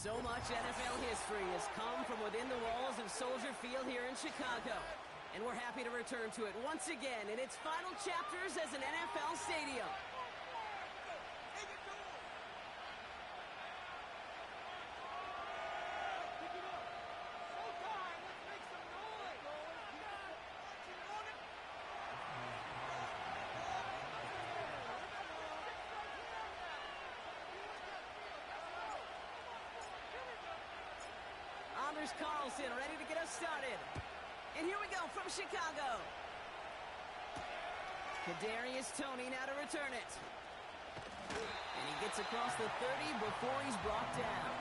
So much NFL history has come from within the walls of Soldier Field here in Chicago. And we're happy to return to it once again in its final chapters as an NFL stadium. Anders Carlson ready to get us started. And here we go from Chicago. Kadarius Toney now to return it. And he gets across the 30 before he's brought down.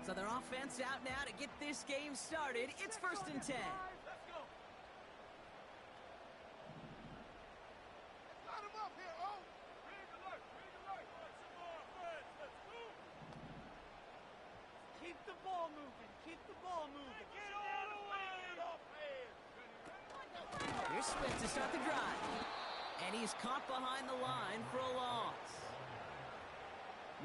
So their offense out now to get this game started. It's 1st and 10. Keep the ball moving. Keep the ball moving. Here's Swift to start the drive. And he's caught behind the line for a loss.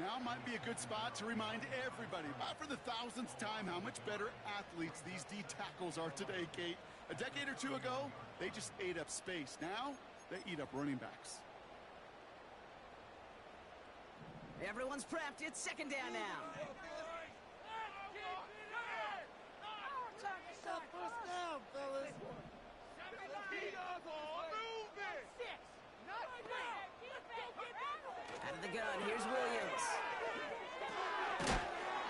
Now might be a good spot to remind everybody, about for the 1000th time, how much better athletes these D tackles are today, Kate. A decade or two ago, they just ate up space. Now, they eat up running backs. Everyone's prepped. It's 2nd down now. First down, fellas. Out of the gun, here's Williams.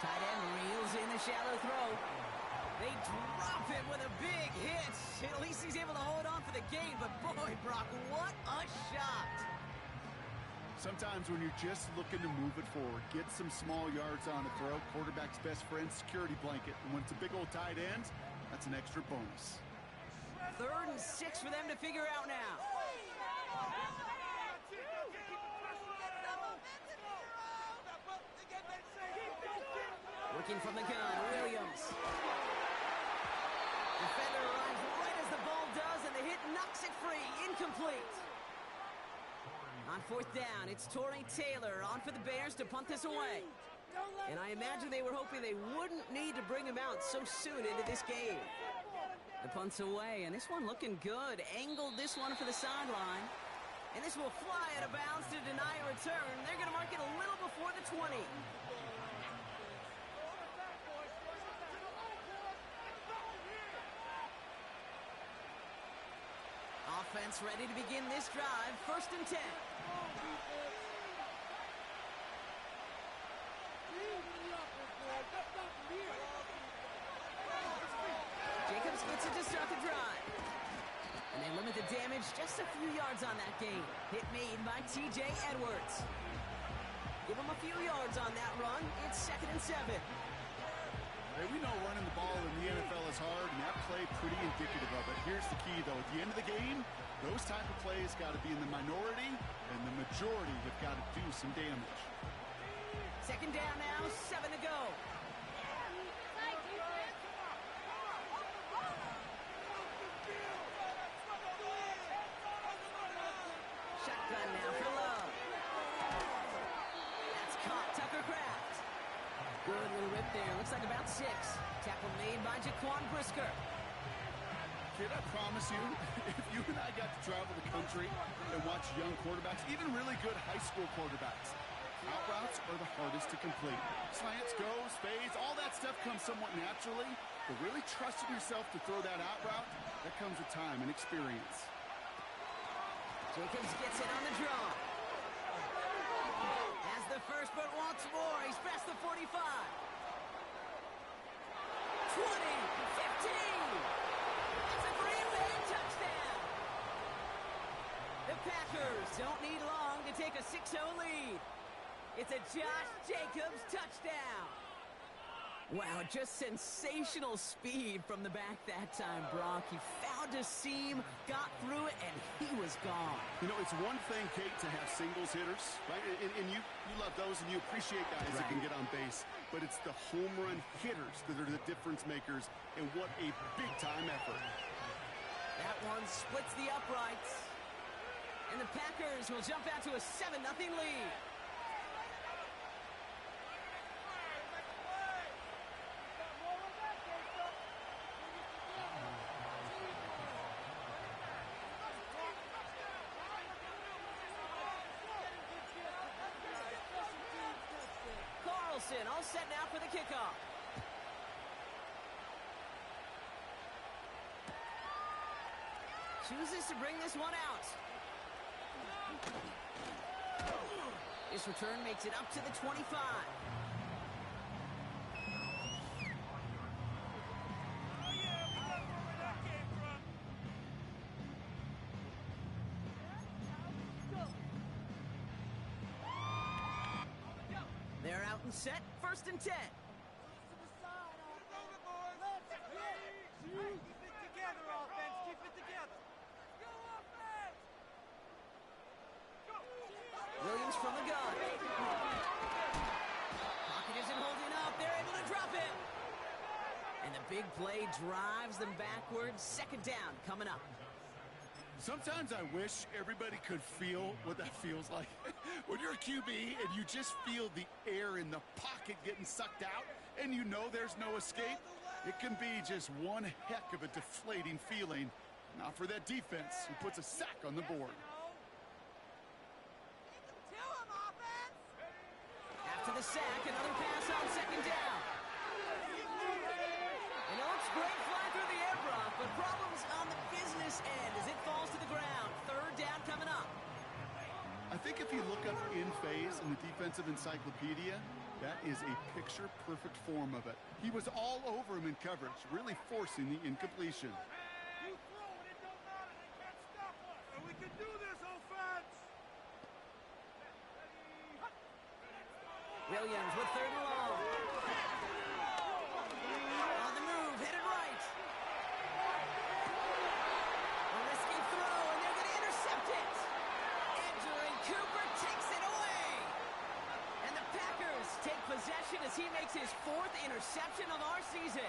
Tight end reels in the shallow throw. They drop it with a big hit. At least he's able to hold on for the gain, but boy, Brock, what a shot. Sometimes when you're just looking to move it forward, get some small yards on a throw, quarterback's best friend, security blanket. And when it's a big old tight end, that's an extra bonus. 3rd and 6 for them to figure out now. Working from the gun, Williams. Defender arrives right as the ball does, and the hit knocks it free. Incomplete. On 4th down, it's Torrey Taylor on for the Bears to punt this away. And I imagine they were hoping they wouldn't need to bring him out so soon into this game. The punt's away, and this one looking good. Angled this one for the sideline. And this will fly out of bounds to deny a return. They're going to mark it a little before the 20. Offense ready to begin this drive. 1st and 10. Jacobs gets it to start the drive. And they limit the damage just a few yards on that gain. Hit made by T.J. Edwards. Give him a few yards on that run. It's 2nd and 7. Hey, we know running the ball in the NFL is hard, and that play pretty indicative of it. Here's the key, though. At the end of the game, those type of plays got to be in the minority, and the majority have got to do some damage. 2nd down now, 7 to go. Shotgun now for Love. That's caught, Tucker Kraft. Good little rip there. Looks like about 6. Tackle made by Jaquan Brisker. Kid, I promise you, if you and I got to travel the country and watch young quarterbacks, even really good high school quarterbacks, out routes are the hardest to complete. Slants, goes, fades, all that stuff comes somewhat naturally, but really trusting yourself to throw that out route, that comes with time and experience. Jacobs gets it on the draw. Has the first, but wants more. He's past the 45. 20, 15. It's a Green Bay touchdown. The Packers don't need long to take a 6-0 lead. It's a Josh Jacobs touchdown. Wow, just sensational speed from the back that time, Brock. He found a seam, got through it, and he was gone. You know, it's one thing, Kate, to have singles hitters, right? And you love those, and you appreciate guys that can get on base. But it's the home run hitters that are the difference makers, and what a big-time effort. That one splits the uprights. And the Packers will jump out to a 7-0 lead. All set now for the kickoff. Chooses to bring this one out. This return makes it up to the 25. They're out and set, 1st and 10. Keep it together, offense. Keep it together. Williams from the gun. Pocket isn't holding up. They're able to drop it. And the big play drives them backwards. 2nd down coming up. Sometimes I wish everybody could feel what that feels like. When you're a QB and you just feel the air in the pocket getting sucked out and you know there's no escape, it can be just one heck of a deflating feeling. Not for that defense who puts a sack on the board. After the sack, another pass on 2nd down. And it looks great flying through the air, Brock, but problems on the business end as it falls to the ground. 3rd down coming up. I think if you look up in phase in the defensive encyclopedia, that is a picture-perfect form of it. He was all over him in coverage, really forcing the incompletion. You throw it, it don't matter. They can't stop us. And we can do this, offense. Williams with 3rd and long. On the move, headed right. A risky throw, and they're going to intercept it. Andrew Cooper takes it away. And the Packers take possession as he makes his 4th interception of our season.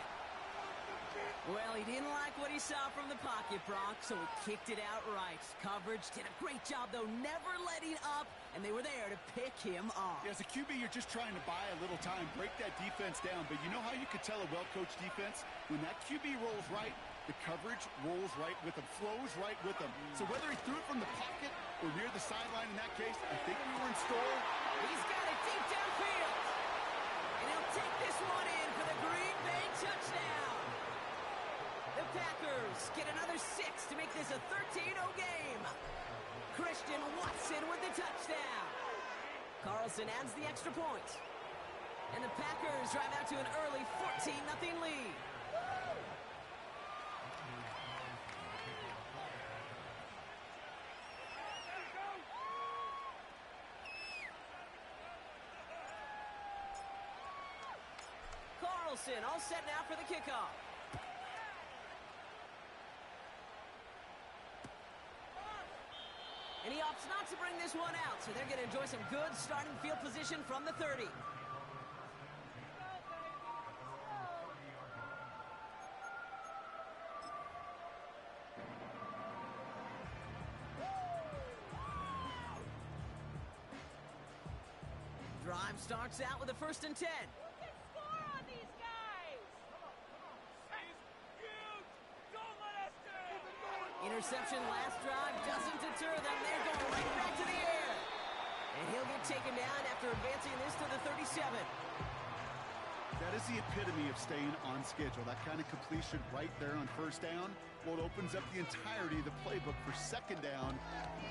Well, he didn't like what he saw from the pocket, Brock, so he kicked it outright. Coverage did a great job, though, never letting up, and they were there to pick him off. Yeah, as a QB, you're just trying to buy a little time, break that defense down. But you know how you could tell a well-coached defense? When that QB rolls right, the coverage rolls right with him, flows right with him. So whether he threw it from the pocket or near the sideline in that case, I think we were in store. He's got it deep downfield. And he'll take this one in for the Green Bay touchdown. The Packers get another 6 to make this a 13-0 game. Christian Watson with the touchdown. Carlson adds the extra point. And the Packers drive out to an early 14-0 lead. Carlson all set now for the kickoff. And he opts not to bring this one out, so they're going to enjoy some good starting field position from the 30. Drive starts out with a 1st and 10. Interception last drive doesn't deter them. They're going right back to the air. And he'll get taken down after advancing this to the 37. That is the epitome of staying on schedule. That kind of completion right there on 1st down. Well, it opens up the entirety of the playbook for 2nd down.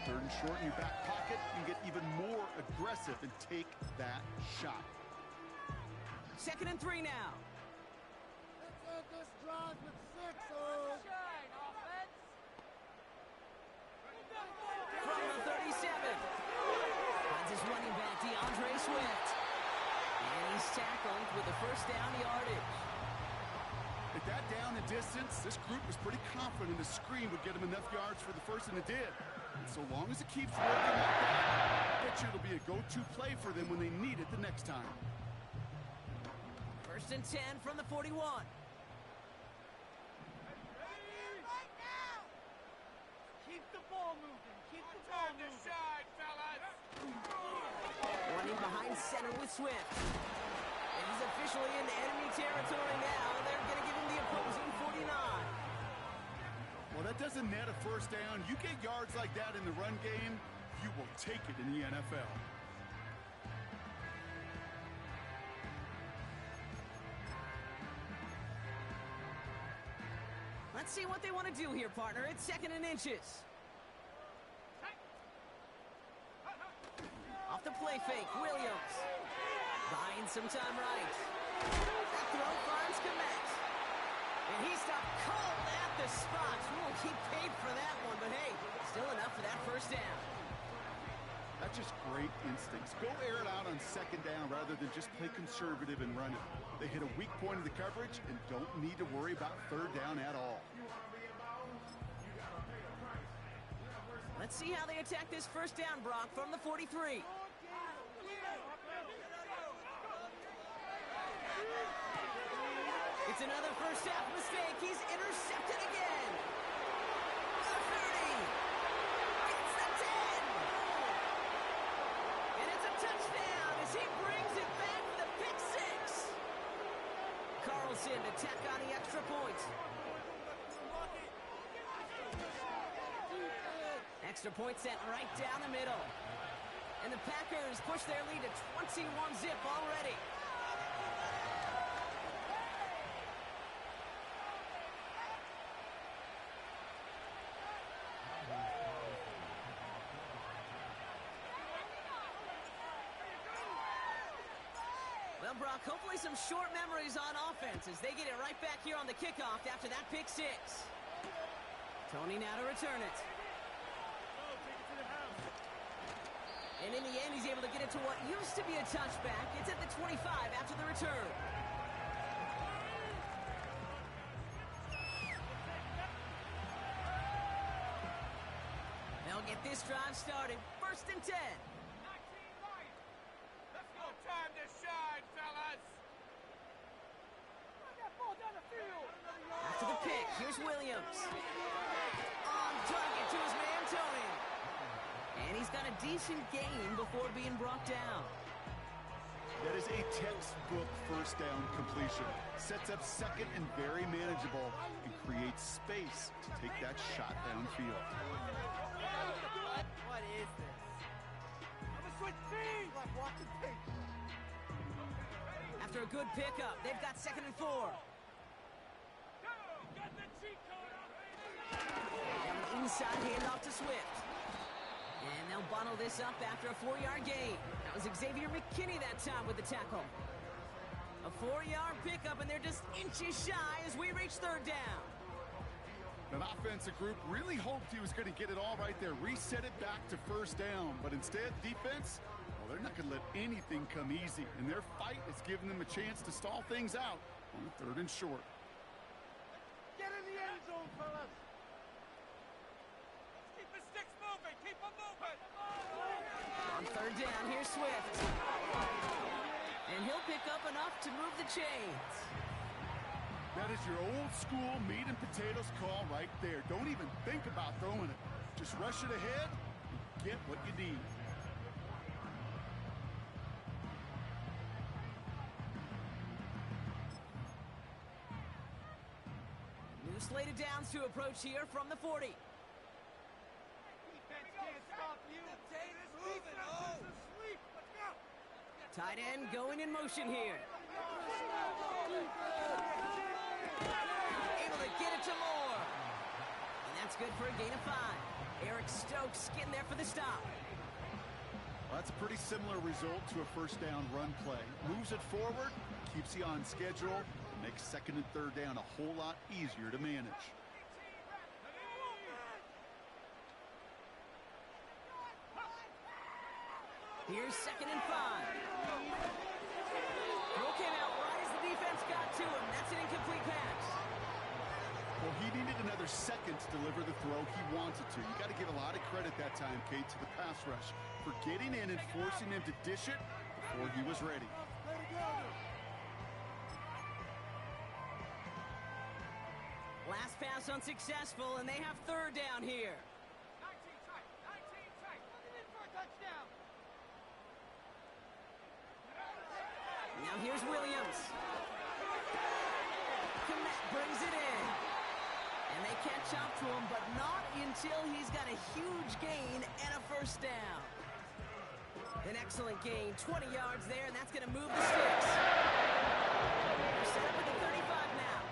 3rd and short in your back pocket. You get even more aggressive and take that shot. 2nd and 3 now. Let's end this drive with 6, Shine, offense. From the 37. Finds his running back, DeAndre Swift. And he's tackled with the 1st first down yardage. At that down and distance, this group was pretty confident the screen would get them enough yards for the first, and it did. And so long as it keeps working like that, I bet you it'll be a go-to play for them when they need it the next time. First and 10 from the 41. Keep the ball moving. Keep the ball moving. Running behind center with Swift. And he's officially in enemy territory now. They're going to give him the opposing 49. Well, that doesn't net a first down. You get yards like that in the run game, you will take it in the NFL. Let's see what they want to do here, partner. It's 2nd and inches. Off the play fake, Williams. Buying some time right. That throw finds Komet. And he stopped cold at the spot. We won't keep paid for that one, but hey, still enough for that first down. That's just great instincts. Go air it out on 2nd down rather than just play conservative and run it. They hit a weak point of the coverage and don't need to worry about 3rd down at all. Let's see how they attack this first down, Brock, from the 43. It's another first half mistake. He's intercepted again. The 30. Gets the 10. And it's a touchdown as he brings it back for the pick six. Carlson to tack on the extra point. Extra point sent right down the middle. And the Packers push their lead to 21-zip already. Well, Brock, hopefully some short memories on offense as they get it right back here on the kickoff after that pick six. Tony now to return it. And in the end, he's able to get it to what used to be a touchback. It's at the 25 after the return. They'll get this drive started. 1st and 10. Let's go. Time to shine, fellas. Run that ball down the field. After the pick, here's Williams. On target to his man, Tony. And he's got a decent gain before being brought down. That is a textbook first down completion. Sets up 2nd and very manageable and creates space to take that shot downfield. What is this? I'm a switch speed. Like walking tape. After a good pickup, they've got 2nd and 4. Get the cheat code up. And an inside handoff to Swift. And they'll bundle this up after a 4-yard gain. That was Xavier McKinney that time with the tackle. A 4-yard pickup, and they're just inches shy as we reach 3rd down. An offensive group really hoped he was going to get it all right there, reset it back to 1st down. But instead, defense, well, they're not going to let anything come easy. And their fight is giving them a chance to stall things out on 3rd and short. Get in the end zone, fellas. Keep the sticks moving. Keep them moving. On 3rd down, here's Swift. And he'll pick up enough to move the chains. That is your old school meat and potatoes call right there. Don't even think about throwing it. Just rush it ahead and get what you need. New slated downs to approach here from the 40. Defense can't stop you. Potatoes moving. Oh. Asleep. Let's go. Tight end going in motion here. Able to get it to Moore. And that's good for a gain of 5. Eric Stokes getting there for the stop. Well, that's a pretty similar result to a first down run play. Moves it forward, keeps you on schedule, and makes 2nd and 3rd down a whole lot easier to manage. Here's 2nd and 5. Throw came out right as the didn't deliver the throw he wanted to. You got to give a lot of credit that time, Kate, to the pass rush for getting in and forcing him to dish it before he was ready. Last pass unsuccessful, and they have third down here. 19 tight. Looking in for a touchdown. Now here's Williams. Komet brings it in. And they catch up to him, but not until he's got a huge gain and a first down. An excellent gain, 20 yards there, and that's going to move the sticks. They're set up at the 35 now.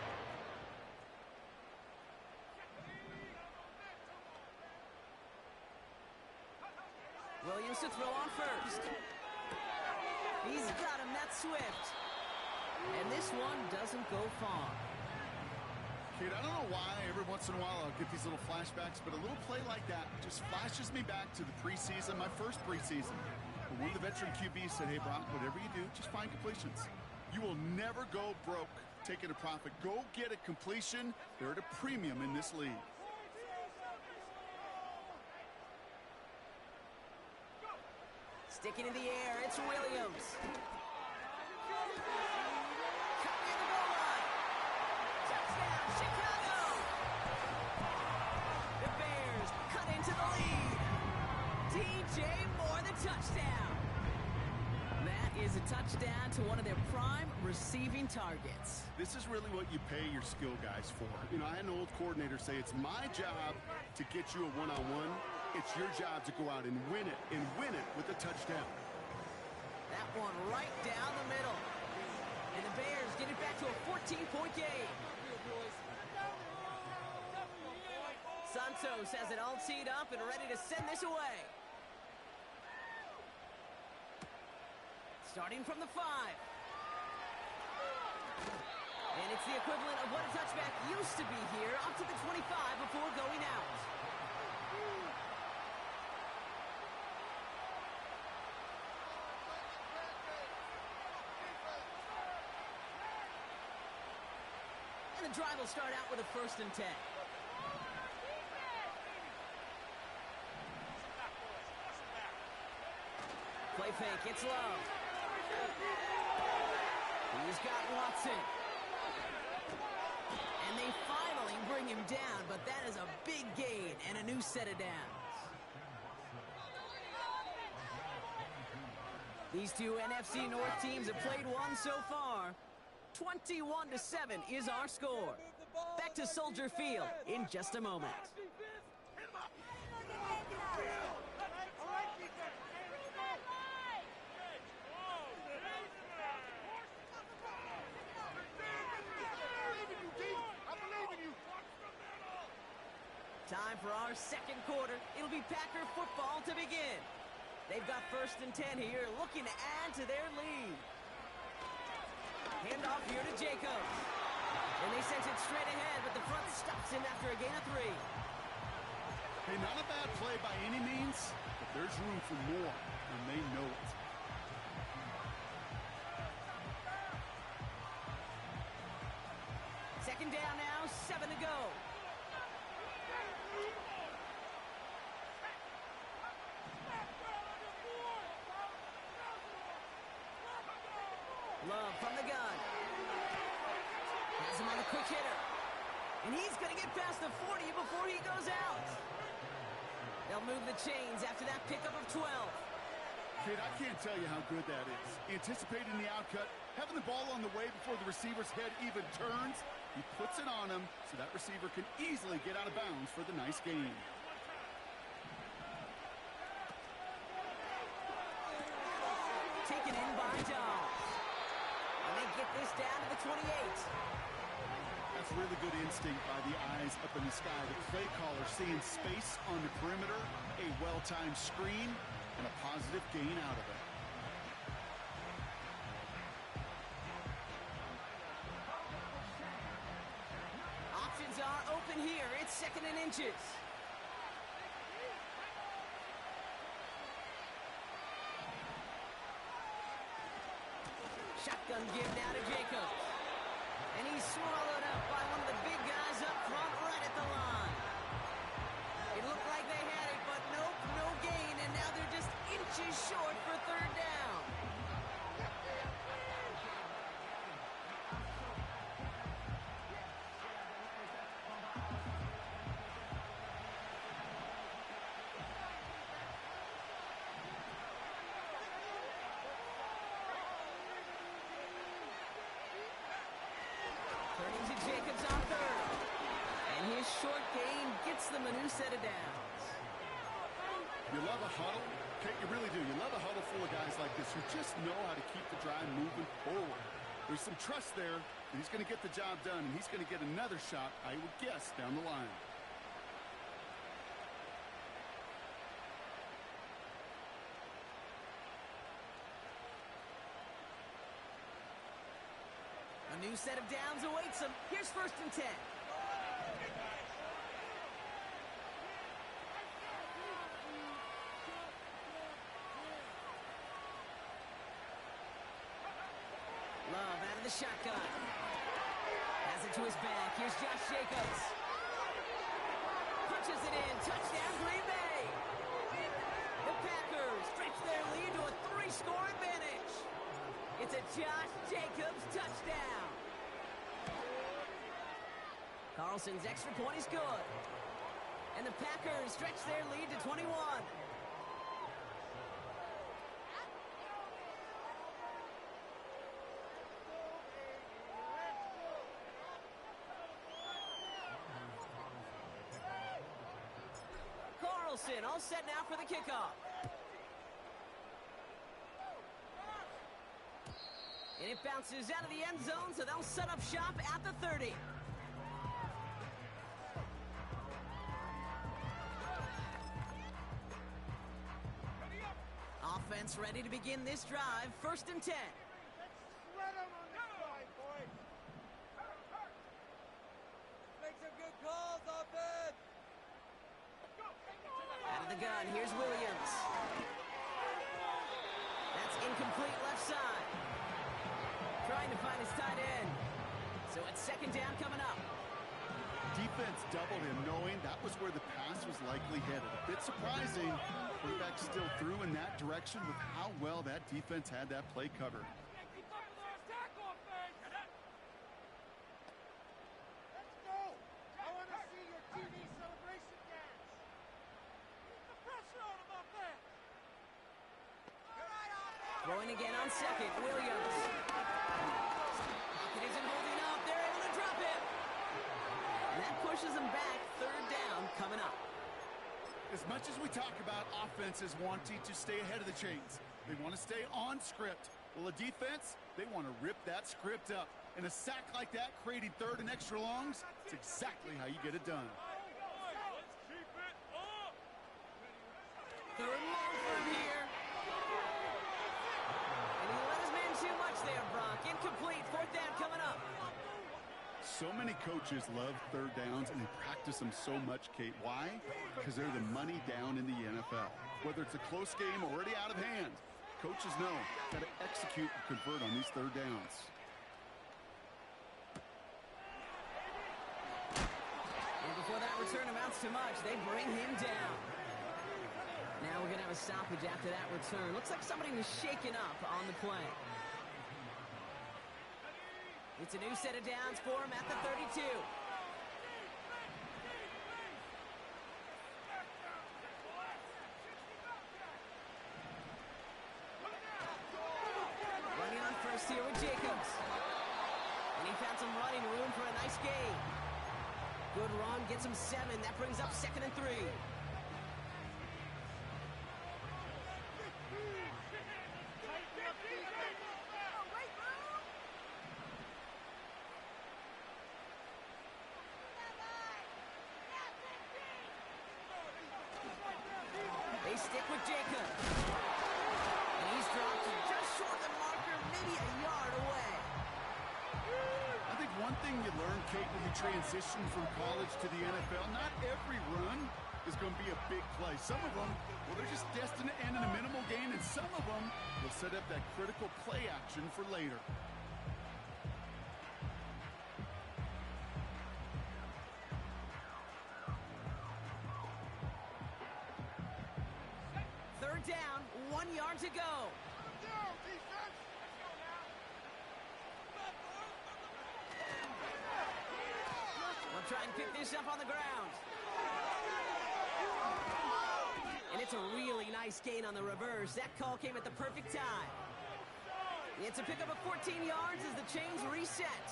Williams to throw on first. He's got him, that's Swift. And this one doesn't go far. Kid, I don't know why every once in a while I'll get these little flashbacks, but a little play like that just flashes me back to the preseason, my first preseason. When one of the veteran QBs said, hey, Brock, whatever you do, just find completions. You will never go broke taking a profit. Go get a completion. They're at a premium in this league. Sticking in the air, it's Williams. Touchdown. That is a touchdown to one of their prime receiving targets. This is really what you pay your skill guys for. You know, I had an old coordinator say it's my job to get you a one-on-one. It's your job to go out and win it with a touchdown. That one right down the middle. And the Bears get it back to a 14-point game. Santos has it all teed up and ready to send this away. Starting from the 5. And it's the equivalent of what a touchback used to be here, up to the 25 before going out. And the drive will start out with a 1st and 10. Play fake, it's Love. He's got Watson. And they finally bring him down, but that is a big gain and a new set of downs. These two NFC North teams have played one so far. 21-7 is our score. Back to Soldier Field in just a moment. Time for our second quarter. It'll be Packer football to begin. They've got 1st and 10 here, looking to add to their lead. Handoff here to Jacobs. And they sent it straight ahead, but the front stops him after a gain of 3. Hey, not a bad play by any means, but there's room for more, and they know it. Second down now, 7 to go. Love from the gun. Has him on a quick hitter. And he's going to get past the 40 before he goes out. They'll move the chains after that pickup of 12. Kid, I can't tell you how good that is. Anticipating the outcut, having the ball on the way before the receiver's head even turns, he puts it on him so that receiver can easily get out of bounds for the nice gain. Taken in by Dobbs. And they get this down to the 28. That's really good instinct by the eyes up in the sky. The play caller seeing space on the perimeter, a well-timed screen, and a positive gain out of it. Options are open here. It's 2nd and inches. Shotgun give now to Jacobs. And he's swallowed up by one of the big guys up front right at the line. short gain gets them a new set of downs. You love a huddle? Okay, you really do. You love a huddle full of guys like this who just know how to keep the drive moving forward. There's some trust there that he's going to get the job done, and he's going to get another shot, I would guess, down the line. A new set of downs awaits him. Here's 1st and 10. Love out of the shotgun. Has it to his back. Here's Josh Jacobs. Punches it in. Touchdown, Green Bay. The Packers stretch their lead to a 3-score advantage. It's a Josh Jacobs touchdown. Carlson's extra point is good. And the Packers stretch their lead to 21. Carlson all set now for the kickoff. And it bounces out of the end zone, so they'll set up shop at the 30. Offense ready to begin this drive. 1st and 10. Let's shred them on this drive, boys. Make some good calls, offense. Out of the gun, here's Williams. That's incomplete left side. Trying to find his tight end. So it's 2nd down coming up. Defense doubled him, knowing that was where the pass was likely headed. A bit surprising. Quarterback still threw in that direction with how well that defense had that play covered. Let's go. I want to see your TV celebration dance. Keep the pressure on him up there. Throwing again on 2nd, Williams. Pocket isn't holding up. They're able to drop it. And that pushes them back. 3rd down coming up. As much as we talk about offenses wanting to stay ahead of the chains, they want to stay on script. Well, a defense, they want to rip that script up. And a sack like that, creating 3rd and extra longs, it's exactly how you get it done. 3rd and long for him here. And he let his man too much there, Brock. Incomplete. 4th down coming up. So many coaches love 3rd downs, and they practice them so much, Kate. Why? Because they're the money down in the NFL. Whether it's a close game already out of hand, coaches know how to execute and convert on these 3rd downs. And before that return amounts to much, they bring him down. Now we're going to have a stoppage after that return. Looks like somebody was shaken up on the play. It's a new set of downs for him at the 32. Running on 1st here with Jacobs. And he found some running room for a nice gain. Good run, gets him 7. That brings up 2nd and 3. They stick with Jacob. And he's dropped just short of the marker, maybe a yard away. I think one thing you learn, Kate, when you transition from college to the NFL, not every run is going to be a big play. Some of them, well, they're just destined to end in a minimal gain, and some of them will set up that critical play action for later. Down, 1 yard to go. We'll try and pick this up on the ground. And it's a really nice gain on the reverse. That call came at the perfect time. It's a pickup of 14 yards as the chains reset.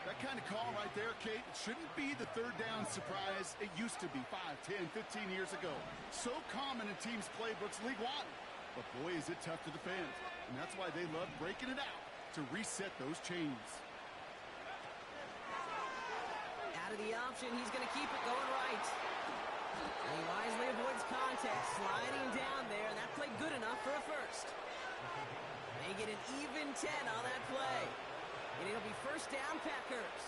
That kind of call right there, Kate, it shouldn't be the third down surprise it used to be 5, 10, 15 years ago. So common in teams' playbooks league-wide. But boy, is it tough to defend. And that's why they love breaking it out to reset those chains. Out of the option, he's going to keep it going right. And he wisely avoids contact, sliding down there, and that played good enough for a first. They get an even 10 on that play. And it'll be first down, Packers.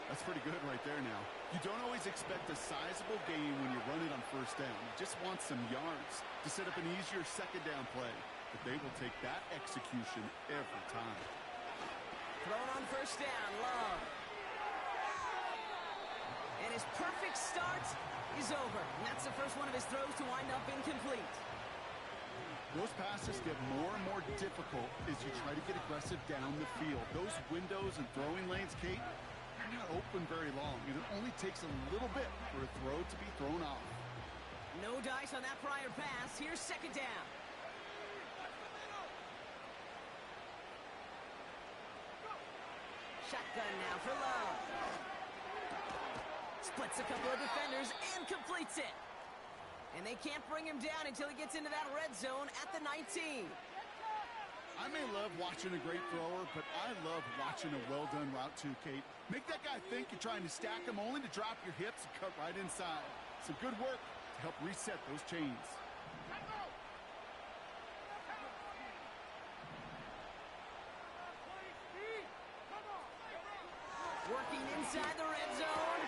That's pretty good right there now. You don't always expect a sizable gain when you run it on first down. You just want some yards to set up an easier second down play. But they will take that execution every time. Thrown on first down, Love. And his perfect start is over. And that's the first one of his throws to wind up incomplete. Those passes get more and more difficult as you try to get aggressive down the field. Those windows and throwing lanes, Kate, are not open very long. It only takes a little bit for a throw to be thrown off. No dice on that prior pass. Here's second down. Shotgun now for Love. Splits a couple of defenders and completes it. And they can't bring him down until he gets into that red zone at the 19. I may love watching a great thrower, but I love watching a well-done route too, Kate. Make that guy think you're trying to stack him only to drop your hips and cut right inside. Some good work to help reset those chains. Working inside the red zone.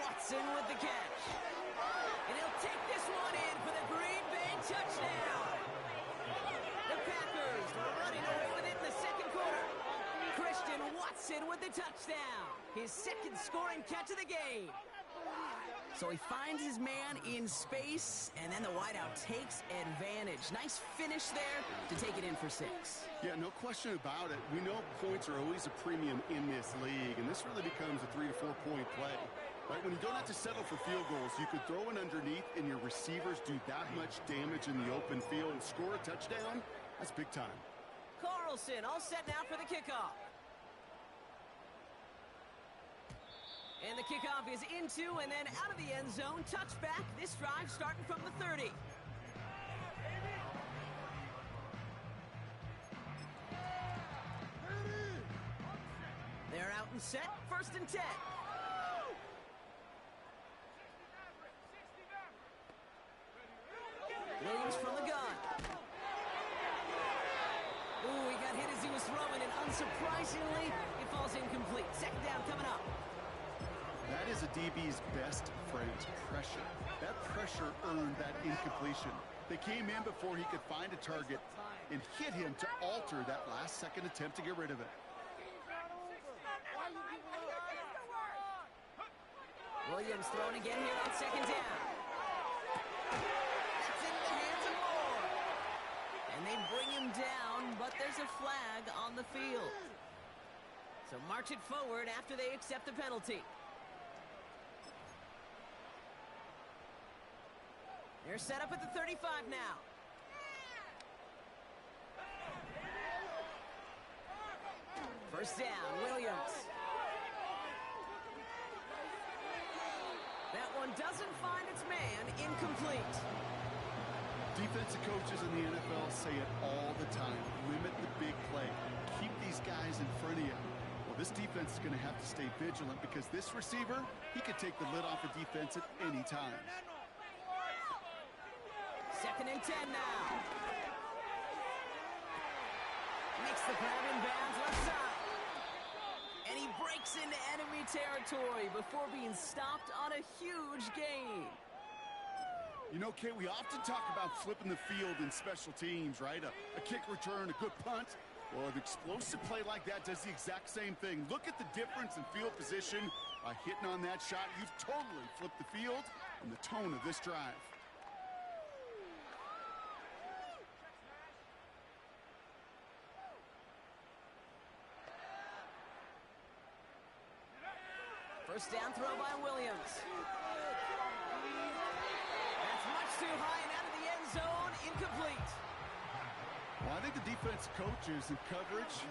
Watson with the catch. And he'll take this one in for the Green Bay touchdown. The Packers are running away with it in the second quarter. Christian Watson with the touchdown. His second scoring catch of the game. So he finds his man in space, and then the wideout takes advantage. Nice finish there to take it in for 6. Yeah, no question about it. We know points are always a premium in this league, and this really becomes a 3 to 4 point play. Right, when you don't have to settle for field goals, you could throw it underneath and your receivers do that much damage in the open field and score a touchdown. That's big time. Carlson all set now for the kickoff. And the kickoff is into and then out of the end zone. Touchback. This drive starting from the 30. They're out and set. First and 10. Williams from the gun. Ooh, he got hit as he was throwing, and unsurprisingly, it falls incomplete. Second down coming up. That is a DB's best friend, pressure. That pressure earned that incompletion. They came in before he could find a target and hit him to alter that last-second attempt to get rid of it. Williams thrown again here on second down. That's into the hands of Moore. And they bring him down, but there's a flag on the field. So march it forward after they accept the penalty. They're set up at the 35 now. First down, Williams. That one doesn't find its man, incomplete. Defensive coaches in the NFL say it all the time. Limit the big play. Keep these guys in front of you. Well, this defense is going to have to stay vigilant because this receiver, he could take the lid off the defense at any time. Second and 10 now. Makes the grab in bounds left side. And he breaks into enemy territory before being stopped on a huge gain. You know, Kate, we often talk about flipping the field in special teams, right? A kick return, a good punt. Well, an explosive play like that does the exact same thing. Look at the difference in field position. By hitting on that shot, you've totally flipped the field and the tone of this drive. First down throw by Williams. That's much too high and out of the end zone. Incomplete. Well, I think the defense coaches in coverage,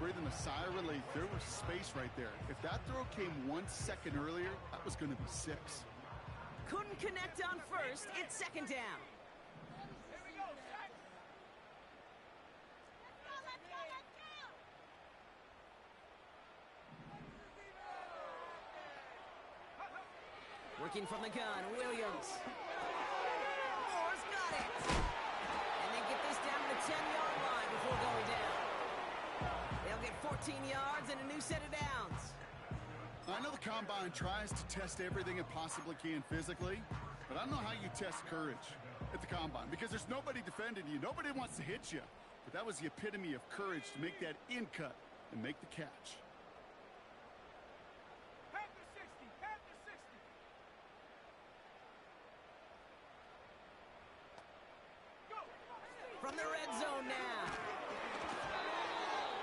breathing a sigh of relief. There was space right there. If that throw came 1 second earlier, that was going to be 6. Couldn't connect on first. It's second down. Here we go, set. Working from the gun, Williams. Moore's got it. And they get this down to the 10-yard line before going down. They'll get 14 yards and a new set of downs. I know the Combine tries to test everything it possibly can physically, but I don't know how you test courage at the Combine because there's nobody defending you. Nobody wants to hit you. But that was the epitome of courage to make that in cut and make the catch. Pat the 60, pat the 60. Go. From the red zone now.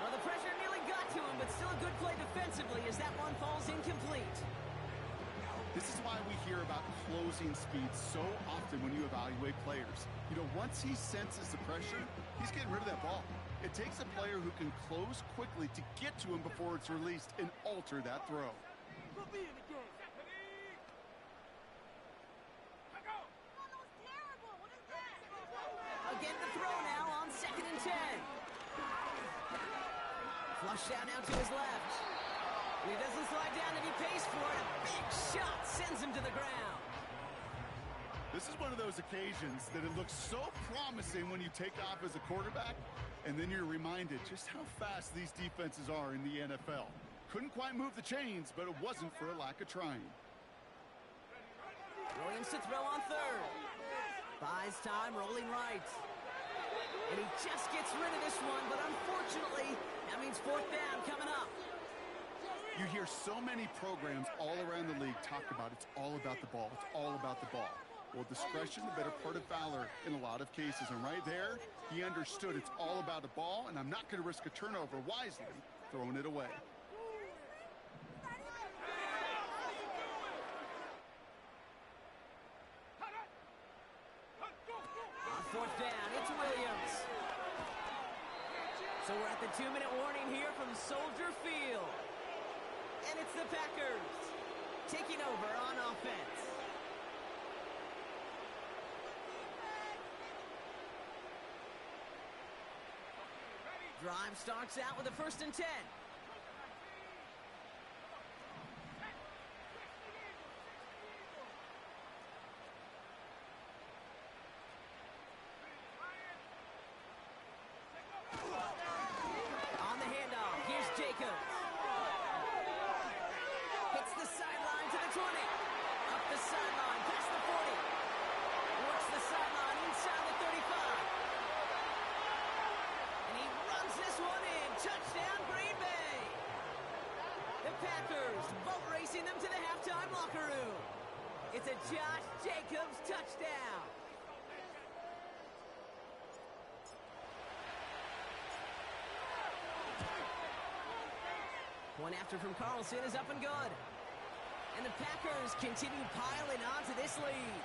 Well, the pressure nearly got to him, but still a good play defensively as that one falls incomplete. This is why we hear about closing speed so often when you evaluate players. You know, once he senses the pressure, he's getting rid of that ball. It takes a player who can close quickly to get to him before it's released and alter that throw. Put me in the game. Go. Oh, that was terrible. What is that? Again, the throw now on 2nd and 10. Flushed out now to his left. And he doesn't slide down to be paced for it. A big shot sends him to the ground. This is one of those occasions that it looks so promising when you take off as a quarterback, and then you're reminded just how fast these defenses are in the NFL. Couldn't quite move the chains, but it wasn't for a lack of trying. Williams to throw on 3rd. Buys time, rolling right. And he just gets rid of this one, but unfortunately, that means 4th down coming up. You hear so many programs all around the league talk about it's all about the ball. It's all about the ball. Well, discretion, the better part of valor in a lot of cases. And right there, he understood it's all about the ball, and I'm not going to risk a turnover wisely, throwing it away. On 4th down, it's Williams. So we're at the 2-minute warning here from Soldier Field. And it's the Packers taking over on offense. Drive starts out with a 1st and 10. On the handoff, here's Jacobs. Hits the sideline to the 20. Up the sideline, past the 40. Works the sideline inside the 35. And he runs this one in. Touchdown, Green Bay. The Packers boat racing them to the halftime locker room. It's a Josh Jacobs touchdown. One after from Carlson is up and good. And the Packers continue piling on to this lead.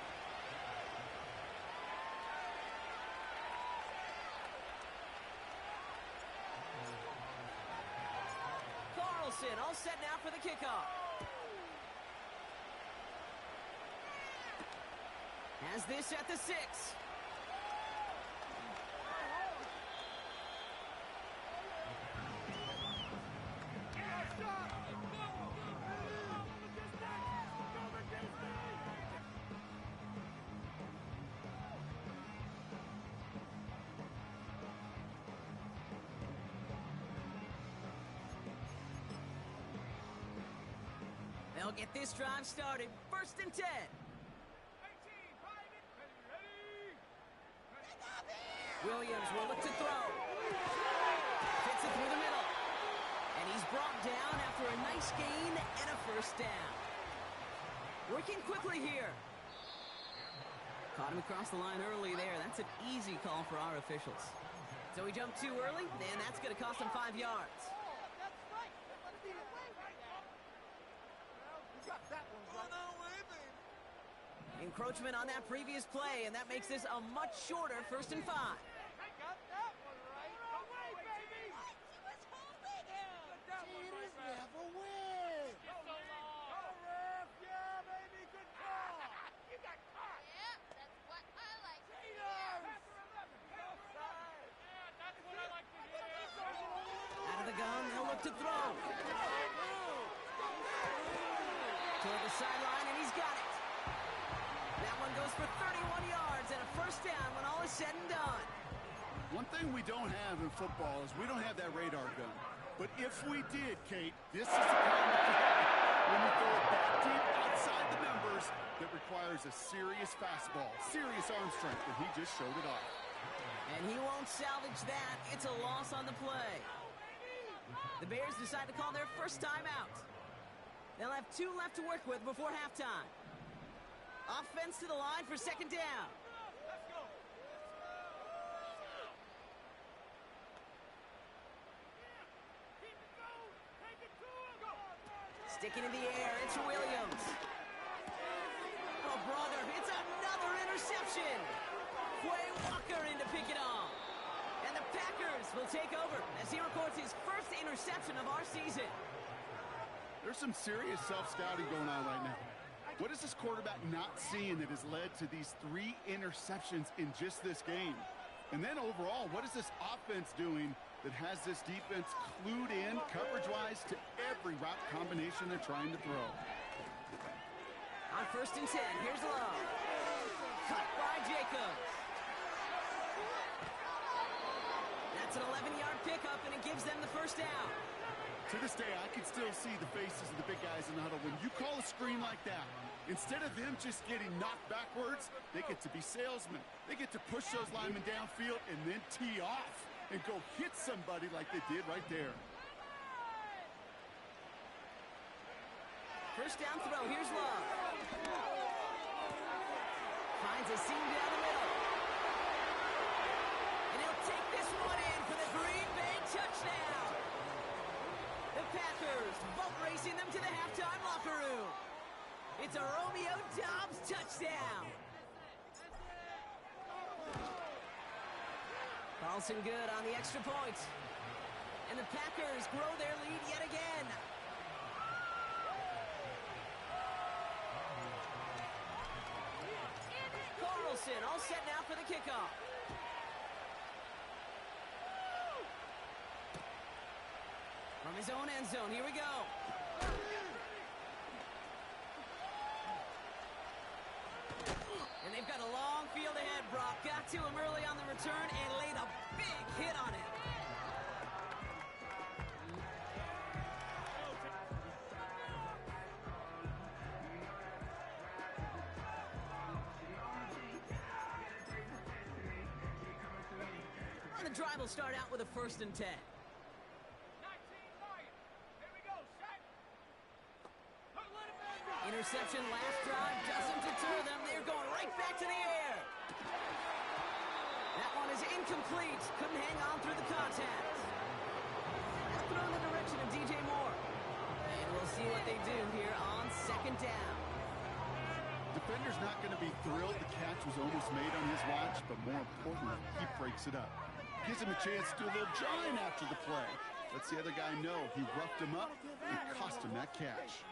Carlson all set now for the kickoff. Has this at the 6. They'll get this drive started. 1st and 10. Williams will look to throw. Fits it through the middle. And he's brought down after a nice gain and a 1st down. Working quickly here. Caught him across the line early there. That's an easy call for our officials. So he jumped too early, and that's going to cost him 5 yards. Encroachment on that previous play, and that makes this a much shorter 1st and 5. I got that one right. Away, baby! What? She was holding to throw. Toward the sideline, and he's got it. That one goes for 31 yards and a first down when all is said and done. One thing we don't have in football is we don't have that radar gun. But if we did, Kate, this is the kind of thing when you throw it that deep outside the numbers that requires a serious fastball, serious arm strength, and he just showed it off. And he won't salvage that. It's a loss on the play. The Bears decide to call their first timeout. They'll have 2 left to work with before halftime. Offense to the line for second down. Sticking in the air, it's Williams. Oh, brother, it's another interception. Quay Walker in to pick it off. And the Packers will take over as he records his first interception of our season. There's some serious self-scouting going on right now. What is this quarterback not seeing that has led to these 3 interceptions in just this game? And then overall, what is this offense doing that has this defense clued in coverage-wise to every route combination they're trying to throw? On 1st and 10, here's Love. Cut by Jacobs. That's an 11-yard pickup, and it gives them the first down. To this day, I can still see the faces of the big guys in the huddle. When you call a screen like that, instead of them just getting knocked backwards, they get to be salesmen. They get to push those linemen downfield and then tee off and go hit somebody like they did right there. First down throw, here's Love. Finds a seam down the middle. And he'll take this one in for the Green Bay touchdown. The Packers boat racing them to the halftime locker room. It's a Romeo Doubs touchdown. Carlson good on the extra point. And the Packers grow their lead yet again. Carlson all set now for the kickoff. From his own end zone, here we go. And they've got a long field ahead. Brock got to him early on the return and laid a big hit on it. And the drive will start out with a 1st and 10. Interception last drive doesn't deter them. They're going right back to the air. That one is incomplete. Couldn't hang on through the contact. Now throw in the direction of DJ Moore. And we'll see what they do here on 2nd down. Defender's not going to be thrilled the catch was almost made on his watch, but more importantly, he breaks it up. Gives him a chance to do a little jawing after the play. Lets the other guy know he roughed him up and cost him that catch.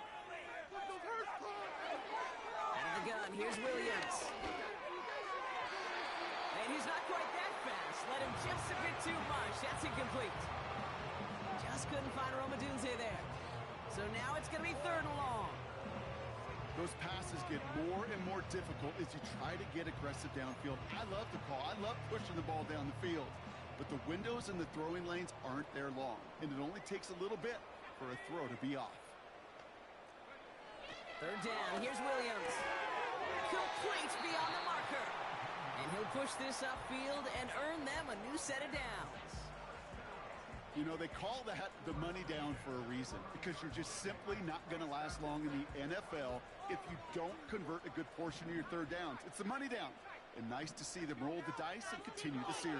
Out of the gun, here's Williams. And he's not quite that fast. Let him just a bit too much. That's incomplete. Just couldn't find Romadunze there. So now it's going to be 3rd and long. Those passes get more and more difficult as you try to get aggressive downfield. I love the call. I love pushing the ball down the field. But the windows in the throwing lanes aren't there long. And it only takes a little bit for a throw to be off. 3rd down. Here's Williams. Complete beyond the marker. And he'll push this upfield and earn them a new set of downs. You know, they call that the money down for a reason, because you're just simply not going to last long in the NFL if you don't convert a good portion of your 3rd downs. It's the money down. And nice to see them roll the dice and continue the series.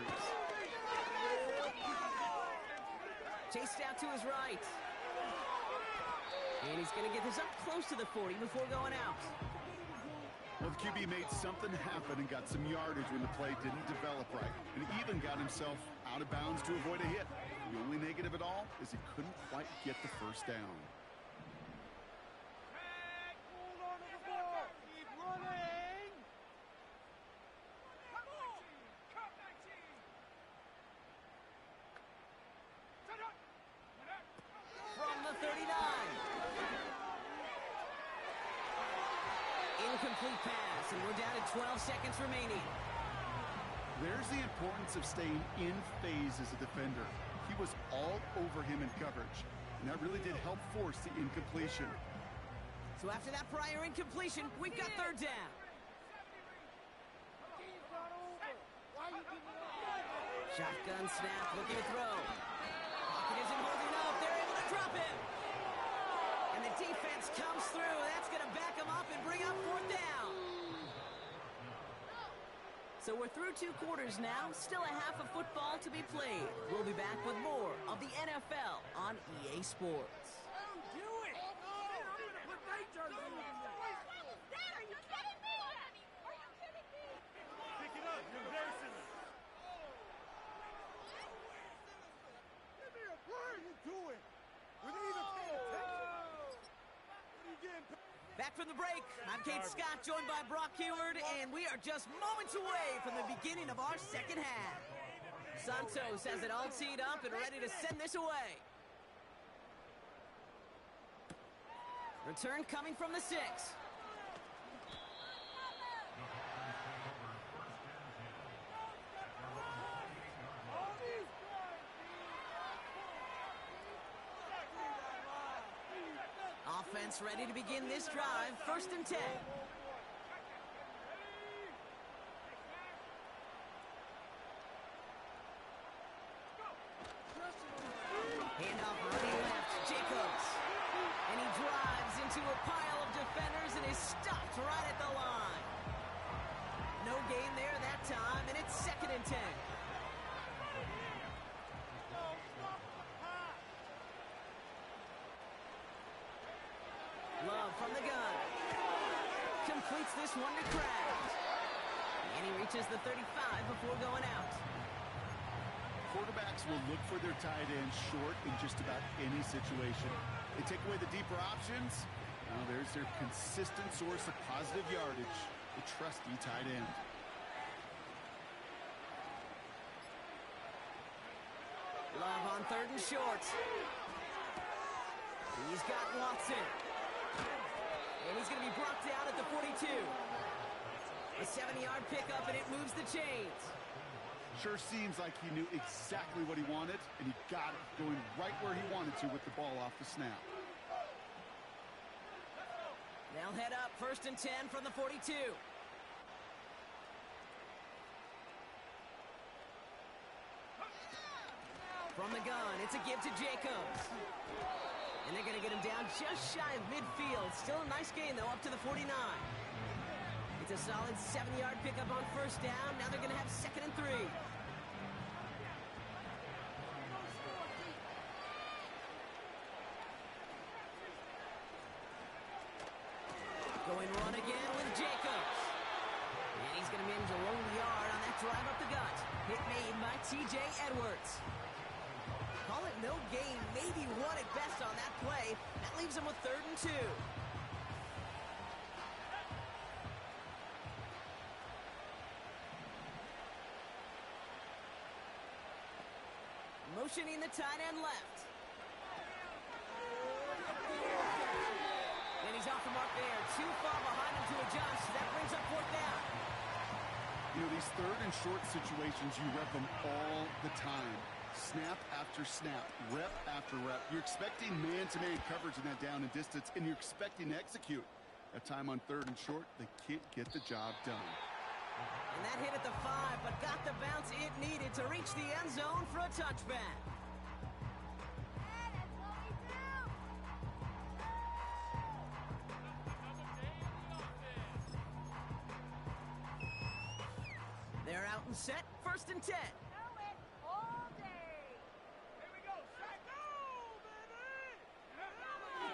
Chased out to his right. And he's going to get this up close to the 40 before going out. Well, the QB made something happen and got some yardage when the play didn't develop right. And even got himself out of bounds to avoid a hit. The only negative at all is he couldn't quite get the 1st down. Hold on to the ball. Keep running. Come on. Come 19. Incomplete pass, and we're down to 12 seconds remaining. There's the importance of staying in phase as a defender. He was all over him in coverage, and that really did help force the incompletion. So after that prior incompletion, we've got third down. Shotgun snap, looking to throw. Pocket isn't holding up. They're able to drop him. And the defense comes through. That's going to back him up and bring up fourth down. So we're through 2 quarters now. Still a half of football to be played. We'll be back with more of the NFL on EA Sports. Do it! Put my jersey on. Are you kidding me? Are you kidding me? Pick it up. You're embarrassing us. Give me a break. What are you doing? We need to pay attention. What are you getting? Back from the break, I'm Kate Scott, joined by Brock Heward, and we are just moments away from the beginning of our second half. Santos has it all teed up and ready to send this away. Return coming from the 6. Offense ready to begin this drive. First and 10. Handoff running left. Jacobs. And he drives into a pile of defenders and is stopped right at the line. No gain there that time, and it's second and 10. Love from the gun. Completes this one to Kraft. And he reaches the 35 before going out. Quarterbacks will look for their tight end short in just about any situation. They take away the deeper options. Now there's their consistent source of positive yardage, the trusty tight end. Love on third and short. He's got Watson. And he's going to be brought down at the 42. A 70-yard pickup, and it moves the chains. Sure seems like he knew exactly what he wanted, and he got it going right where he wanted to with the ball off the snap. They'll head up first and 10 from the 42. From the gun, it's a give to Jacobs. And they're going to get him down just shy of midfield. Still a nice gain, though, up to the 49. It's a solid 70-yard pickup on first down. Now they're going to have second and 3. Going run again with Jacobs. And he's going to manage a long yard on that drive up the gut. Hit made by T.J. Edwards. Call it no gain, maybe one at best on that play. That leaves him with third and 2. Motioning the tight end left. And he's off the mark there. Too far behind him to adjust. That brings up fourth down. You know, these third and short situations, you rep them all the time. Snap after snap, rep after rep. You're expecting man-to-man coverage in that down and distance, and you're expecting to execute. That time on third and short, they can't get the job done. And that hit at the 5, but got the bounce it needed to reach the end zone for a touchback. They're out and set, first and 10.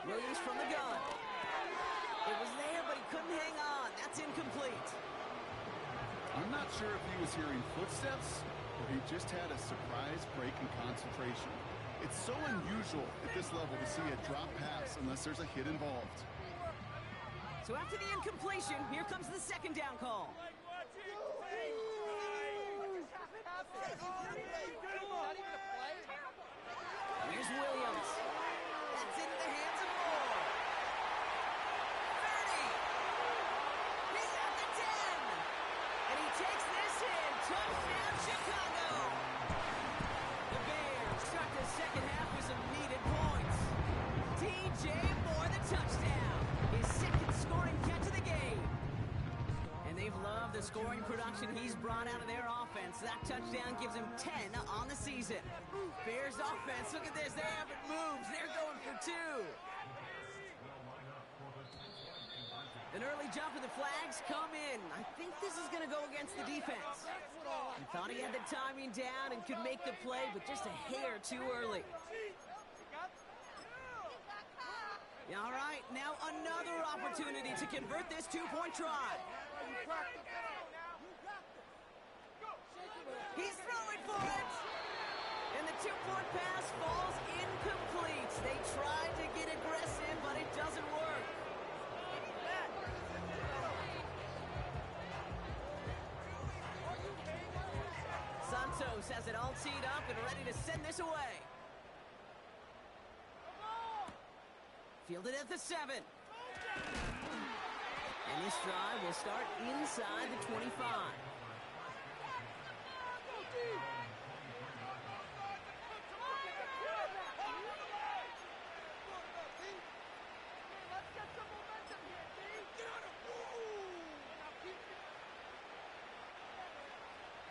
Williams from the gun. It was there, but he couldn't hang on. That's incomplete. I'm not sure if he was hearing footsteps or he just had a surprise break in concentration. It's so unusual at this level to see a drop pass unless there's a hit involved. So after the incompletion, here comes the second down call. Here's Williams. That's into the hands of Moore. 30. He production he's brought out of their offense. That touchdown gives him 10 on the season. Bears offense, look at this. They haven't moved. They're going for 2. An early jump and the flags come in. I think this is going to go against the defense. He thought he had the timing down and could make the play, but just a hair too early. All right, now another opportunity to convert this 2-point try. He's throwing for it. And the 2-point pass falls incomplete. They tried to get aggressive, but it doesn't work. Santos has it all teed up and ready to send this away. Fielded at the 7. And this drive will start inside the 25.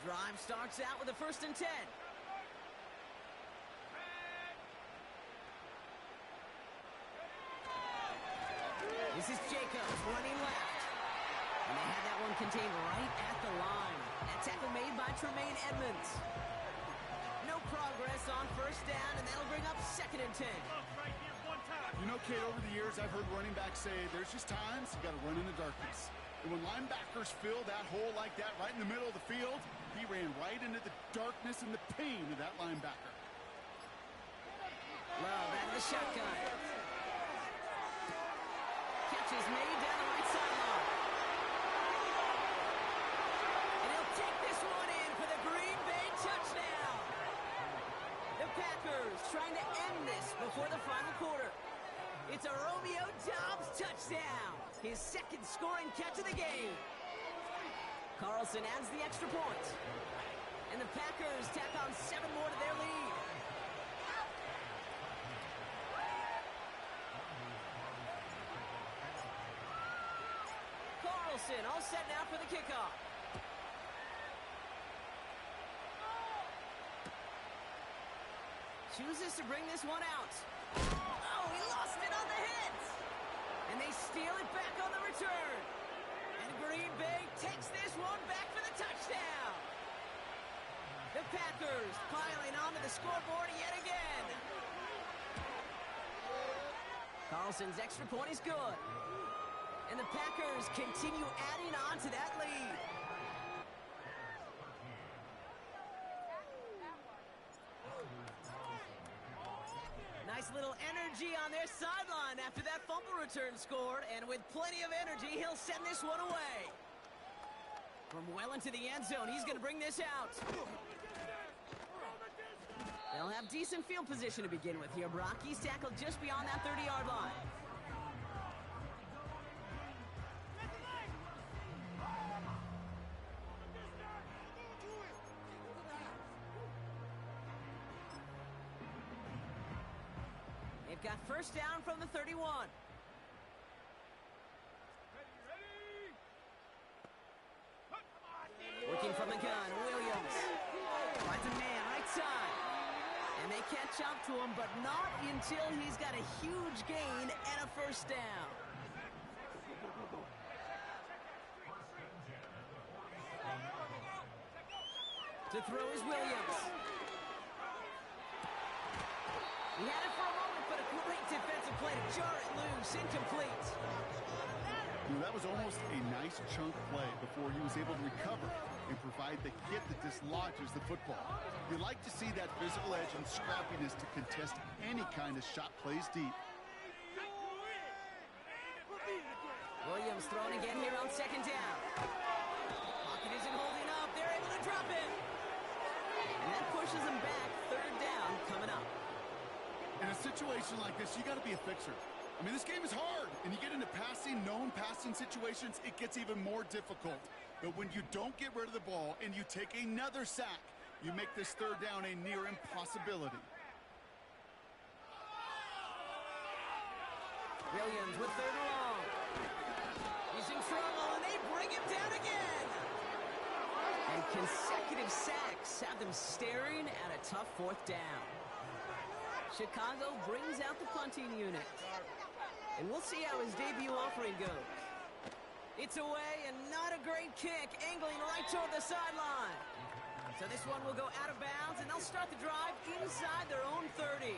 Drive starts out with a 1st and 10. This is Jacobs running left. And they had that one contained right at the line. That tackle made by Tremaine Edmonds. No progress on 1st down, and that'll bring up 2nd and 10. You know, Kate, over the years, I've heard running backs say there's just times you got to run in the darkness. And when linebackers fill that hole like that right in the middle of the field, he ran right into the darkness and the pain of that linebacker. Love out of the shotgun. Catch is made down the right sideline. And he'll take this one in for the Green Bay touchdown. The Packers trying to end this before the final quarter. It's a Romeo Doubs touchdown. His 2nd scoring catch of the game. Carlson adds the extra point. And the Packers tack on 7 more to their lead. Carlson all set now for the kickoff. Chooses to bring this one out. Oh, he lost it on the hit. And they steal it back on the return. And Green Bay takes this one back for the touchdown. The Packers piling onto the scoreboard yet again. Carlson's extra point is good. And the Packers continue adding on to that lead. Nice little energy on their sideline after that fumble return scored, and with plenty of energy, he'll send this one away. From well into the end zone, he's going to bring this out. They'll have decent field position to begin with here, Brock. He's tackled just beyond that 30-yard line. They've got 1st down from the 31. Working from the gun, Williams. Finds a man, right side. And they catch up to him, but not until he's got a huge gain and a 1st down. To throw is Williams. He had it for a moment, but a great defensive play to jar it loose, incomplete. That was almost a nice chunk play before he was able to recover and provide the hit that dislodges the football. You like to see that physical edge and scrappiness to contest any kind of shot plays deep. Williams thrown again here on 2nd down. Pocket isn't holding up. They're able to drop it. And that pushes them back. 3rd down coming up. In a situation like this, you got to be a fixer. I mean, this game is hard, and you get into known passing situations, it gets even more difficult. But when you don't get rid of the ball and you take another sack, you make this 3rd down a near impossibility. Williams with 3rd and long. He's in trouble, and they bring him down again. And consecutive sacks have them staring at a tough fourth down. Chicago brings out the punting unit. And we'll see how his debut offering goes. It's away and not a great kick, angling right toward the sideline. So this one will go out of bounds, and they'll start the drive inside their own 30.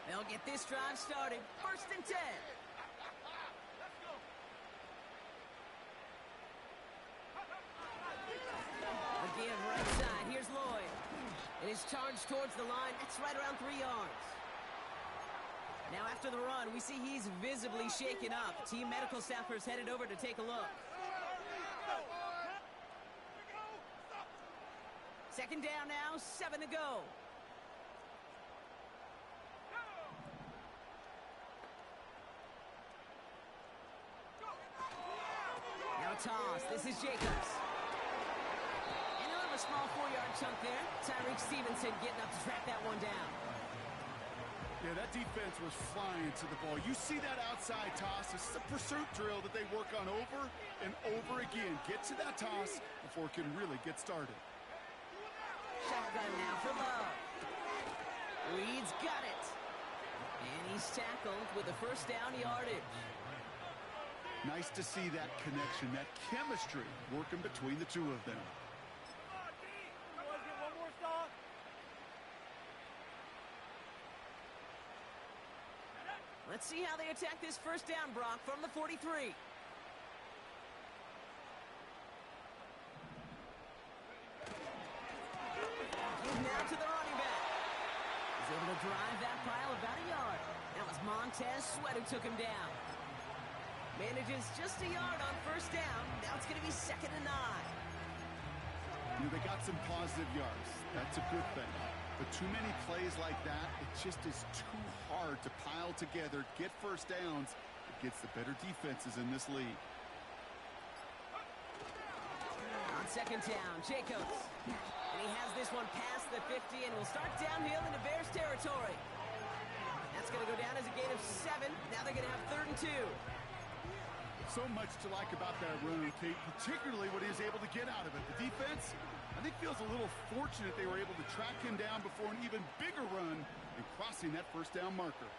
They'll get this drive started. 1st and 10. Again, right side. Here's Lloyd. It is charged towards the line. That's right around 3 yards. Now after the run, we see he's visibly shaken up. Team medical staffers headed over to take a look. 2nd down now, 7 to go. Now toss. This is Jacobs. And he'll have a small 4-yard chunk there. Tyreek Stevenson getting up to track that one down. Yeah, that defense was flying to the ball. You see that outside toss. This is a pursuit drill that they work on over and over again. Get to that toss before it can really get started. Shotgun now for Love. Reed's got it. And he's tackled with the 1st down yardage. Nice to see that connection, that chemistry working between the two of them. Let's see how they attack this 1st down, Brock, from the 43. Give now to the running back. He's able to drive that pile about a yard. That was Montez Sweat who took him down. Manages just a yard on 1st down. Now it's going to be 2nd and 9. You know, they got some positive yards. That's a good thing. But too many plays like that, it just is too hard to pile together, get 1st downs against the better defenses in this league. On 2nd down, Jacobs. And he has this one past the 50 and will start downhill into Bears territory. That's going to go down as a gain of 7. Now they're going to have 3rd and 2. So much to like about that run, Kate, particularly what he was able to get out of it. The defense, I think, feels a little fortunate they were able to track him down before an even bigger run and crossing that 1st down marker.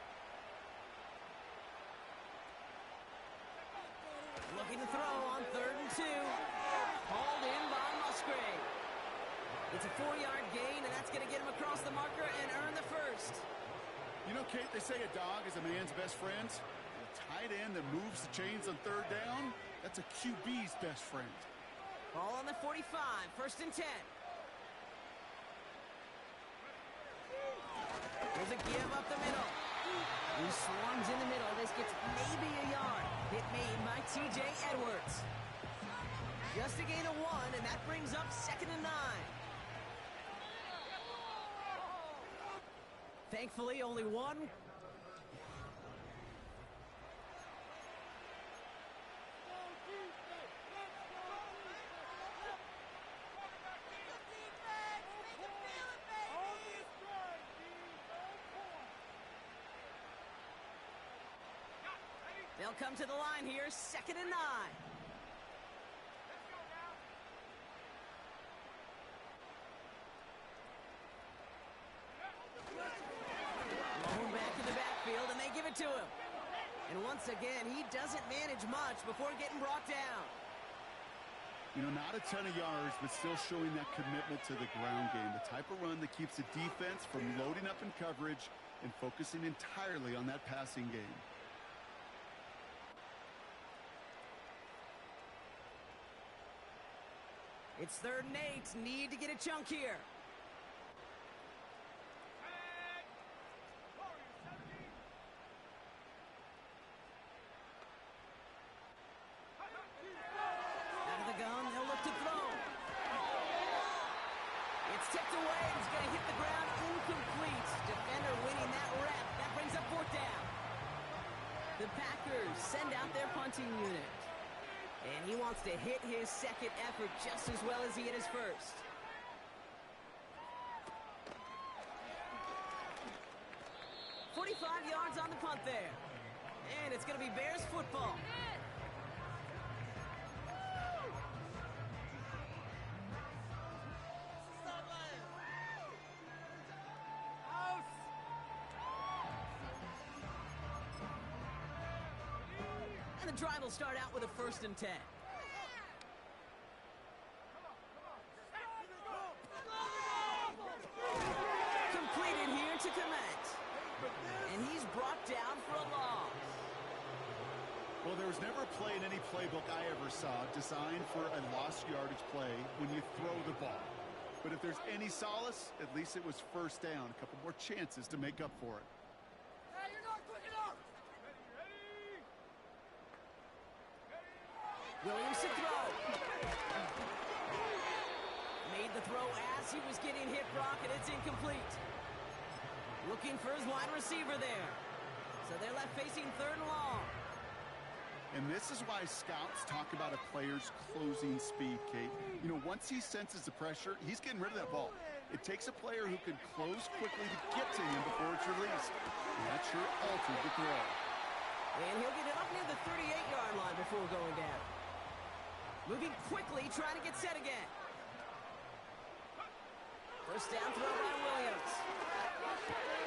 Looking to throw on 3rd and 2. Hauled in by Musgrave. It's a 4-yard gain, and that's going to get him across the marker and earn the 1st. You know, Kate, they say a dog is a man's best friend. Tight end that moves the chains on 3rd down, that's a QB's best friend. Ball on the 45, 1st and 10. There's a give up the middle. He swarms in the middle. This gets maybe a yard. Hit made by TJ Edwards. Just a gain of 1, and that brings up 2nd and 9. Thankfully, only one. They'll come to the line here, 2nd and 9. Blown back to the backfield, and they give it to him. And once again, he doesn't manage much before getting brought down. You know, not a ton of yards, but still showing that commitment to the ground game. The type of run that keeps the defense from loading up in coverage and focusing entirely on that passing game. It's 3rd and 8. Need to get a chunk here. Out of the gun, they'll look to throw. It's tipped away. He's going to hit the ground incomplete. Defender winning that rep. That brings up 4th down. The Packers send out their punting unit. And he wants to hit his 2nd effort just as well as he hit his 1st. "45 yards on the punt there. And it's going to be Bears football. And the drive will start out with a 1st and 10. Completed here to Komet. And he's brought down for a loss. Well, there was never a play in any playbook I ever saw designed for a lost yardage play when you throw the ball. But if there's any solace, at least it was 1st down. A couple more chances to make up for it. Hey, you're not quick enough! Williams to throw. Made the throw as he was getting hit, Brock, and it's incomplete. Looking for his wide receiver there. So they're left facing 3rd and long. And this is why scouts talk about a player's closing speed, Kate. You know, once he senses the pressure, he's getting rid of that ball. It takes a player who can close quickly to get to him before it's released. And that sure altered the throw. And he'll get it up near the 38-yard line before going down. Moving quickly, trying to get set again. 1st down throw by Williams.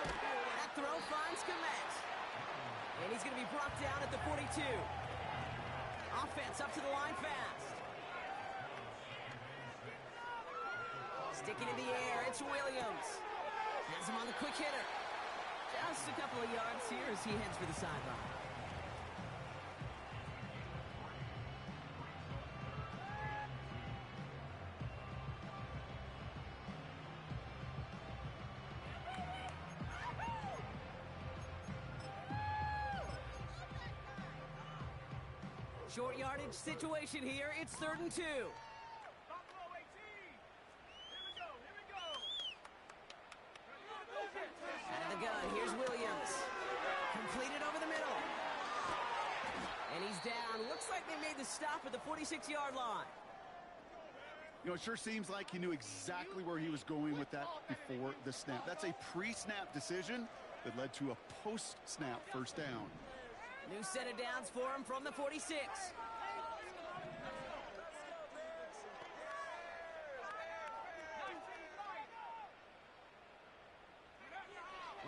That throw finds Komet. And he's going to be brought down at the 42. Offense up to the line fast. Sticking in the air, it's Williams. Has him on the quick hitter. Just a couple of yards here as he heads for the sideline. Short yardage situation here. It's 3rd and 2. Here we go. Out of the gun, here's Williams. Completed over the middle. And he's down. Looks like they made the stop at the 46-yard line. You know, it sure seems like he knew exactly where he was going with that before the snap. That's a pre-snap decision that led to a post-snap 1st down. New set of downs for him from the 46.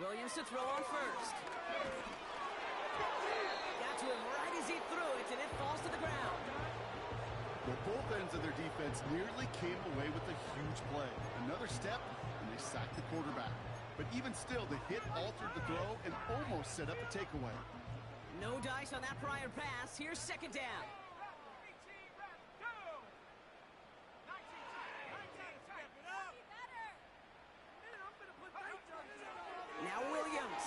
Williams to throw on 1st. Got to him right as he threw it, and it falls to the ground. Well, both ends of their defense nearly came away with a huge play. Another step, and they sacked the quarterback. But even still, the hit altered the throw and almost set up a takeaway. No dice on that prior pass. Here's 2nd down. Now Williams.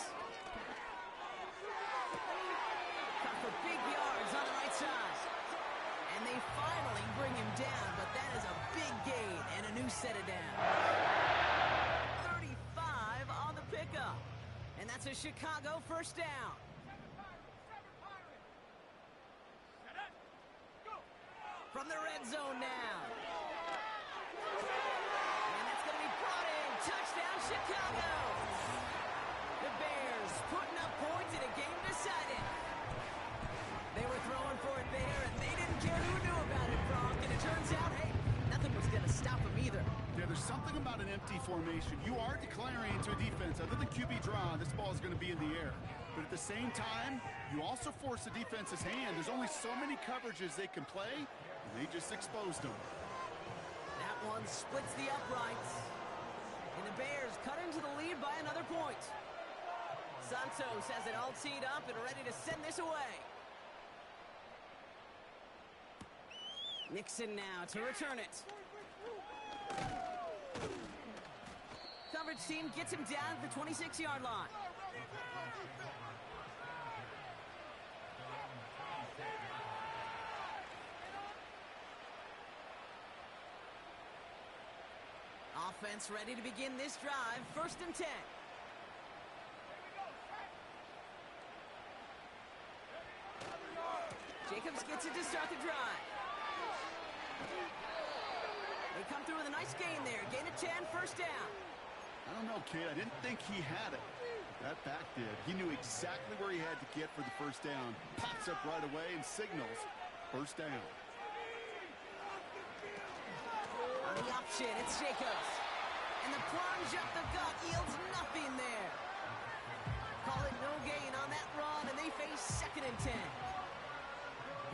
Cut for big yards on the right side. And they finally bring him down, but that is a big gain and a new set of downs. 35 on the pickup. And that's a Chicago 1st down. From the red zone now. And that's going to be brought in. Touchdown, Chicago. The Bears putting up points in a game decided. They were throwing for it there, and they didn't care who knew about it, Brock. And it turns out, hey, nothing was going to stop them either. Yeah, there's something about an empty formation. You are declaring to a defense, other than QB draw, this ball is going to be in the air. But at the same time, you also force the defense's hand. There's only so many coverages they can play. They just exposed them. That one splits the uprights. And the Bears cut into the lead by another point. Santos has it all teed up and ready to send this away. Nixon now to return it. Coverage team gets him down at the 26-yard line. Offense ready to begin this drive. 1st and 10. Jacobs gets it to start the drive. They come through with a nice gain there. Gain of 10, 1st down. I don't know, kid. I didn't think he had it. That back did. He knew exactly where he had to get for the first down. Pops up right away and signals first down. On the option, it's Jacobs. And the plunge up the gut yields nothing there. Call it no gain on that run, and they face 2nd and 10.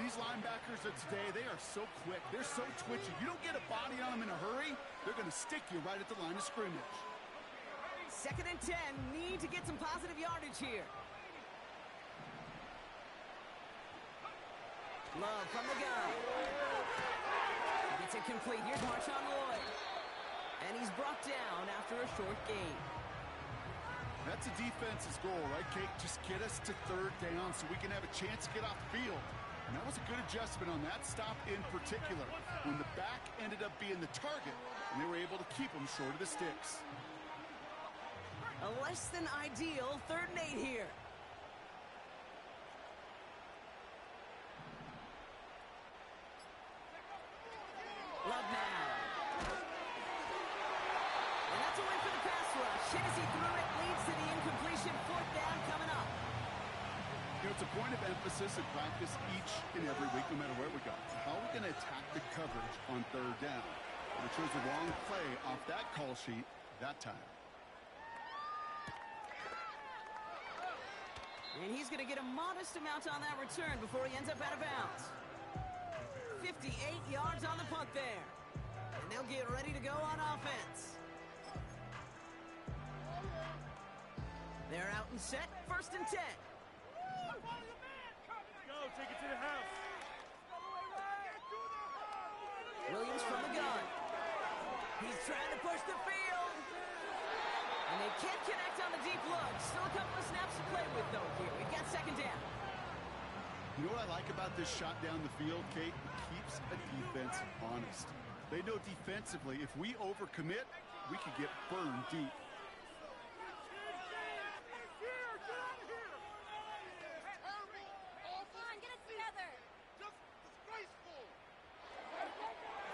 These linebackers of today, they are so quick. They're so twitchy. You don't get a body on them in a hurry, they're going to stick you right at the line of scrimmage. 2nd and 10, need to get some positive yardage here. Love from the gun. Gets it complete. Here's Marshawn Lloyd. And he's brought down after a short gain. That's a defense's goal, right, Kate? Just get us to 3rd down so we can have a chance to get off the field. And that was a good adjustment on that stop in particular, when the back ended up being the target, and they were able to keep him short of the sticks. A less than ideal 3rd and 8 here. Love now. And that's a win for the pass rush. Hit as he threw it, leads to the incompletion. 4th down coming up. You know, it's a point of emphasis in practice each and every week, no matter where we go. How are we going to attack the coverage on 3rd down? We chose the wrong play off that call sheet that time. And he's going to get a modest amount on that return before he ends up out of bounds. 58 yards on the punt there. And they'll get ready to go on offense. They're out and set. 1st and 10. Go, take it to the house. Williams from the gun. He's trying to push the field. And they can't connect on the deep look. Still a couple of snaps to play with, though, here. We've got 2nd down. You know what I like about this shot down the field, Kate? It keeps a defense honest. They know defensively, if we overcommit, we could get burned deep.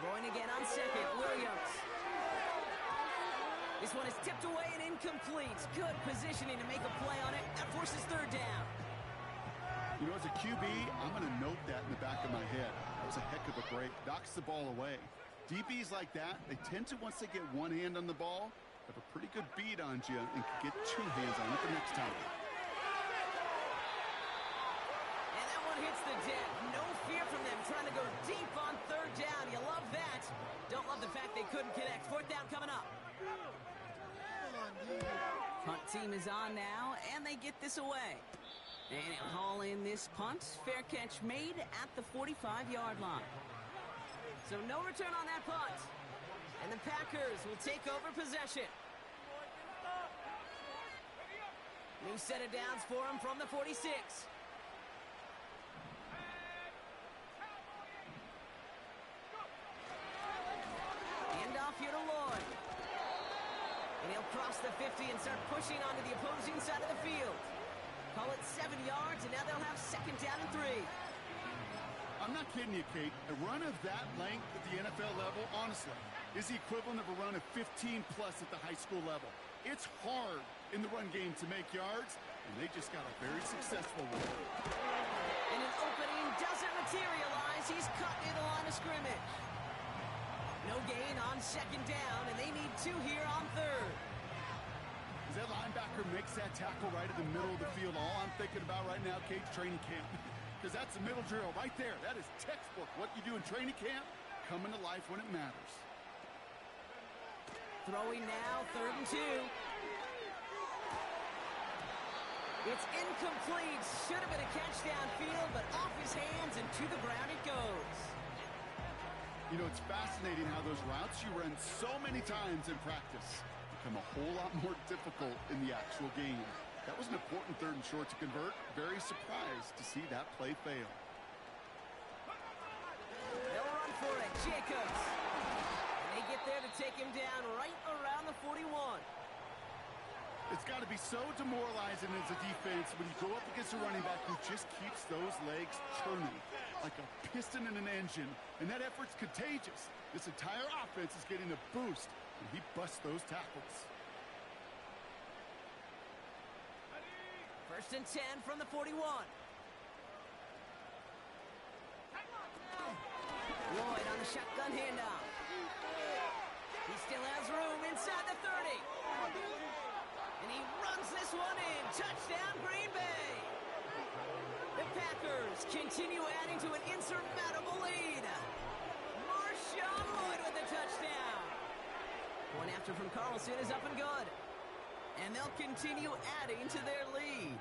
Throwing again on 2nd, Williams. This one is tipped away and incomplete. Good positioning to make a play on it. That forces 3rd down. You know, as a QB, I'm going to note that in the back of my head. That was a heck of a break. Knocks the ball away. DBs like that, they tend to, once they get one hand on the ball, have a pretty good beat on you and can get 2 hands on it the next time. And that one hits the deck. No fear from them trying to go deep on 3rd down. You love that. Don't love the fact they couldn't connect. 4th down coming up. Punt team is on now, and they get this away. And he'll haul in this punt. Fair catch made at the 45-yard line. So no return on that punt. And the Packers will take over possession. New set of downs for him from the 46. Hand off here to Lloyd. And he'll cross the 50 and start pushing onto the opposing side of the field. Call it 7 yards, and now they'll have 2nd down and 3. I'm not kidding you, Kate. A run of that length at the NFL level, honestly, is the equivalent of a run of 15-plus at the high school level. It's hard in the run game to make yards, and they just got a very successful one. And an opening doesn't materialize. He's cut near the line of scrimmage. No gain on 2nd down, and they need 2 here on 3rd. As that linebacker makes that tackle right in the middle of the field, all I'm thinking about right now, Kate, training camp. Because that's the middle drill right there. That is textbook. What you do in training camp, coming to life when it matters. Throwing now, 3rd and 2. It's incomplete. Should have been a catch downfield, but off his hands and to the ground it goes. You know, it's fascinating how those routes you run so many times in practice become a whole lot more difficult in the actual game. That was an important 3rd and short to convert. Very surprised to see that play fail. They'll run for it. Jacobs. And they get there to take him down right around the 41. It's got to be so demoralizing as a defense when you go up against a running back who just keeps those legs churning like a piston in an engine, and that effort's contagious. This entire offense is getting a boost, and he busts those tackles. First and 10 from the 41. Lloyd on the shotgun handoff. He still has room inside the 30. And he runs this one in. Touchdown, Green Bay. The Packers continue adding to an insurmountable lead. Marshawn Lloyd with the touchdown. One after from Carlson is up and good. And they'll continue adding to their lead.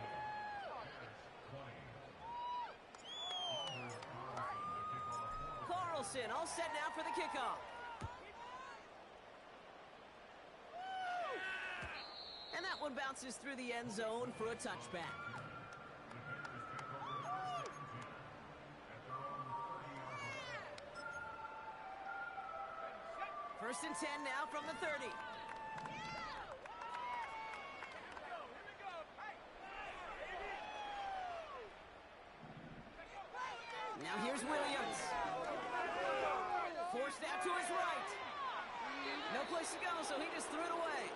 Carlson all set now for the kickoff. And that one bounces through the end zone for a touchback. First and 10 now from the 30. Now here's Williams. Forced out to his right. No place to go, so he just threw it away.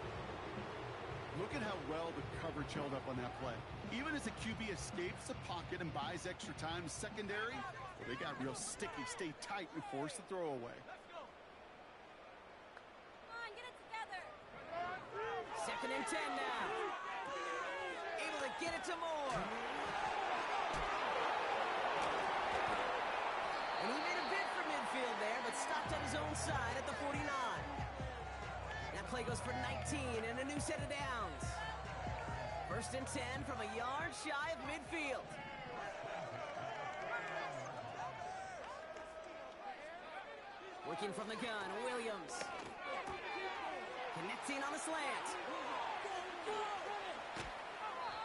Look at how well the coverage held up on that play. Even as the QB escapes the pocket and buys extra time secondary, well, they got real sticky, stayed tight, and forced the throw away. Come on, get it together. Second and 10 now. Able to get it to Moore. And he made a bid for midfield there, but stopped on his own side at the 49. That play goes for 19 and a new set of downs. First and 10 from a yard shy of midfield. Working from the gun, Williams. Connecting on the slant.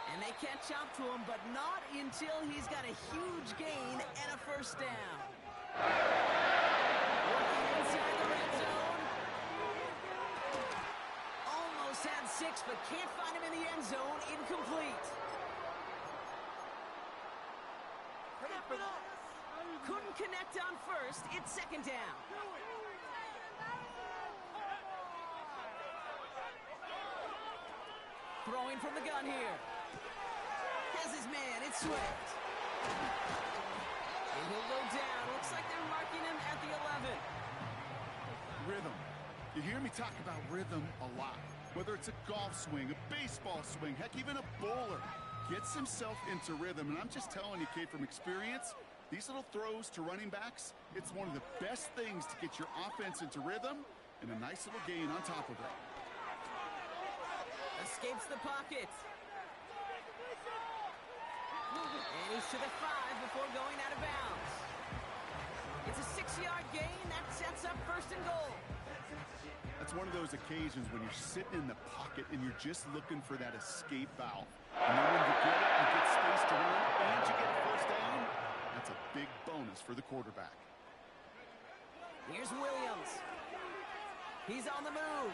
And they catch up to him, but not until he's got a huge gain and a first down. Working inside the red zone. Almost had 6, but can't find him in the end zone. Incomplete. Couldn't connect on first. It's second down. Throwing from the gun here. Has his man. It's Swift. And he'll go down. Looks like they're marking him at the 11. Rhythm. You hear me talk about rhythm a lot. Whether it's a golf swing, a baseball swing, heck, even a bowler gets himself into rhythm. And I'm just telling you, kid, from experience, these little throws to running backs, it's one of the best things to get your offense into rhythm and a nice little gain on top of it. Escapes the pocket. And he's to the 5 before going out of bounds. It's a 6-yard gain. That sets up first and goal. That's one of those occasions when you're sitting in the pocket and you're just looking for that escape valve. And then when you get it, you get space to run, and you get a first down, that's a big bonus for the quarterback. Here's Williams. He's on the move.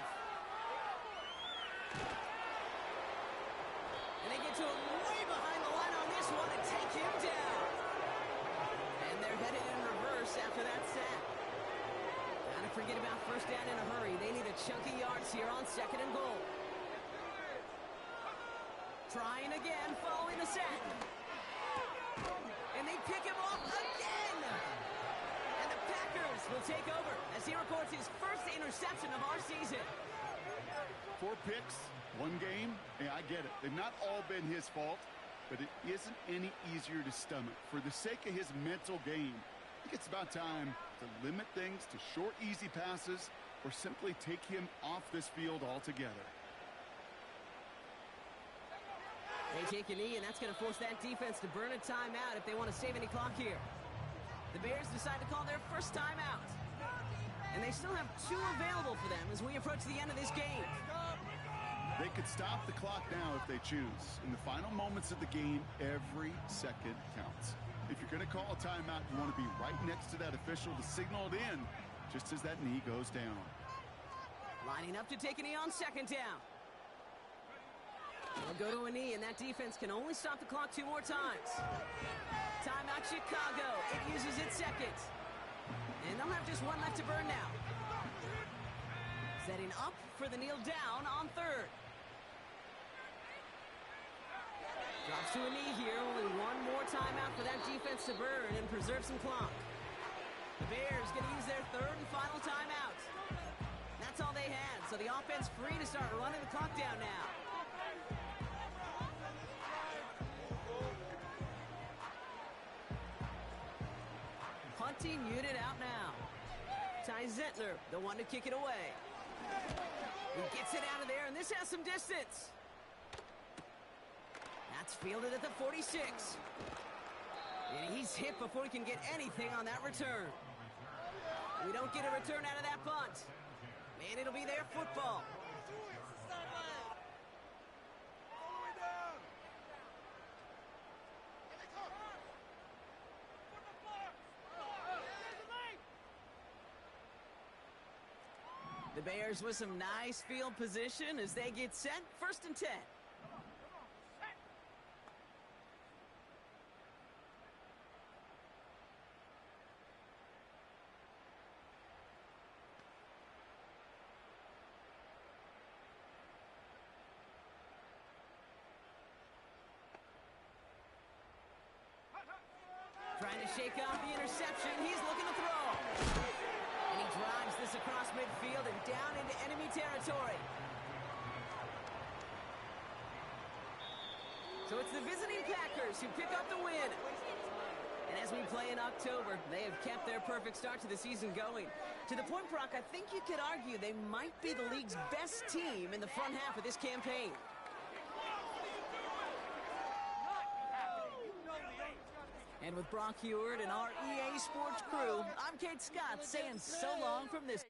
And they get to him way behind the line on this one and take him down. And they're headed in reverse after that sack. Gotta forget about first down in a hurry. They need a chunky yards here on second and goal. Trying again following the sack. And they pick him off again. And the Packers will take over as he records his first interception of our season. 4 picks, 1 game. Yeah, I get it. They've not all been his fault, but it isn't any easier to stomach. For the sake of his mental game, I think it's about time to limit things to short, easy passes or simply take him off this field altogether. They take a knee, and that's going to force that defense to burn a timeout if they want to save any clock here. The Bears decide to call their first timeout. And they still have 2 available for them as we approach the end of this game. They could stop the clock now if they choose. In the final moments of the game, every second counts. If you're going to call a timeout, you want to be right next to that official to signal it in just as that knee goes down. Lining up to take a knee on second down. They'll go to a knee, and that defense can only stop the clock 2 more times. Timeout Chicago. It uses its second. And they'll have just 1 left to burn now. Setting up for the kneel down on third. Drops to a knee here. Only one more timeout for that defense to burn and preserve some clock. The Bears going to use their third and final timeout. That's all they had, so the offense free to start running the clock down now. Punting unit out now. Ty Zentner, the one to kick it away. He gets it out of there, and this has some distance. That's fielded at the 46. And he's hit before he can get anything on that return. We don't get a return out of that punt. And it'll be their football. The Bears with some nice field position as they get set. 1st and 10. Trying to shake off the interception. He's looking to throw. And he drives this across midfield and down into enemy territory. So it's the visiting Packers who pick up the win. And as we play in October, they have kept their perfect start to the season going. To the point, Brock, I think you could argue they might be the league's best team in the front half of this campaign. And with Brock Heward and our EA Sports crew, I'm Kate Scott saying so long from this.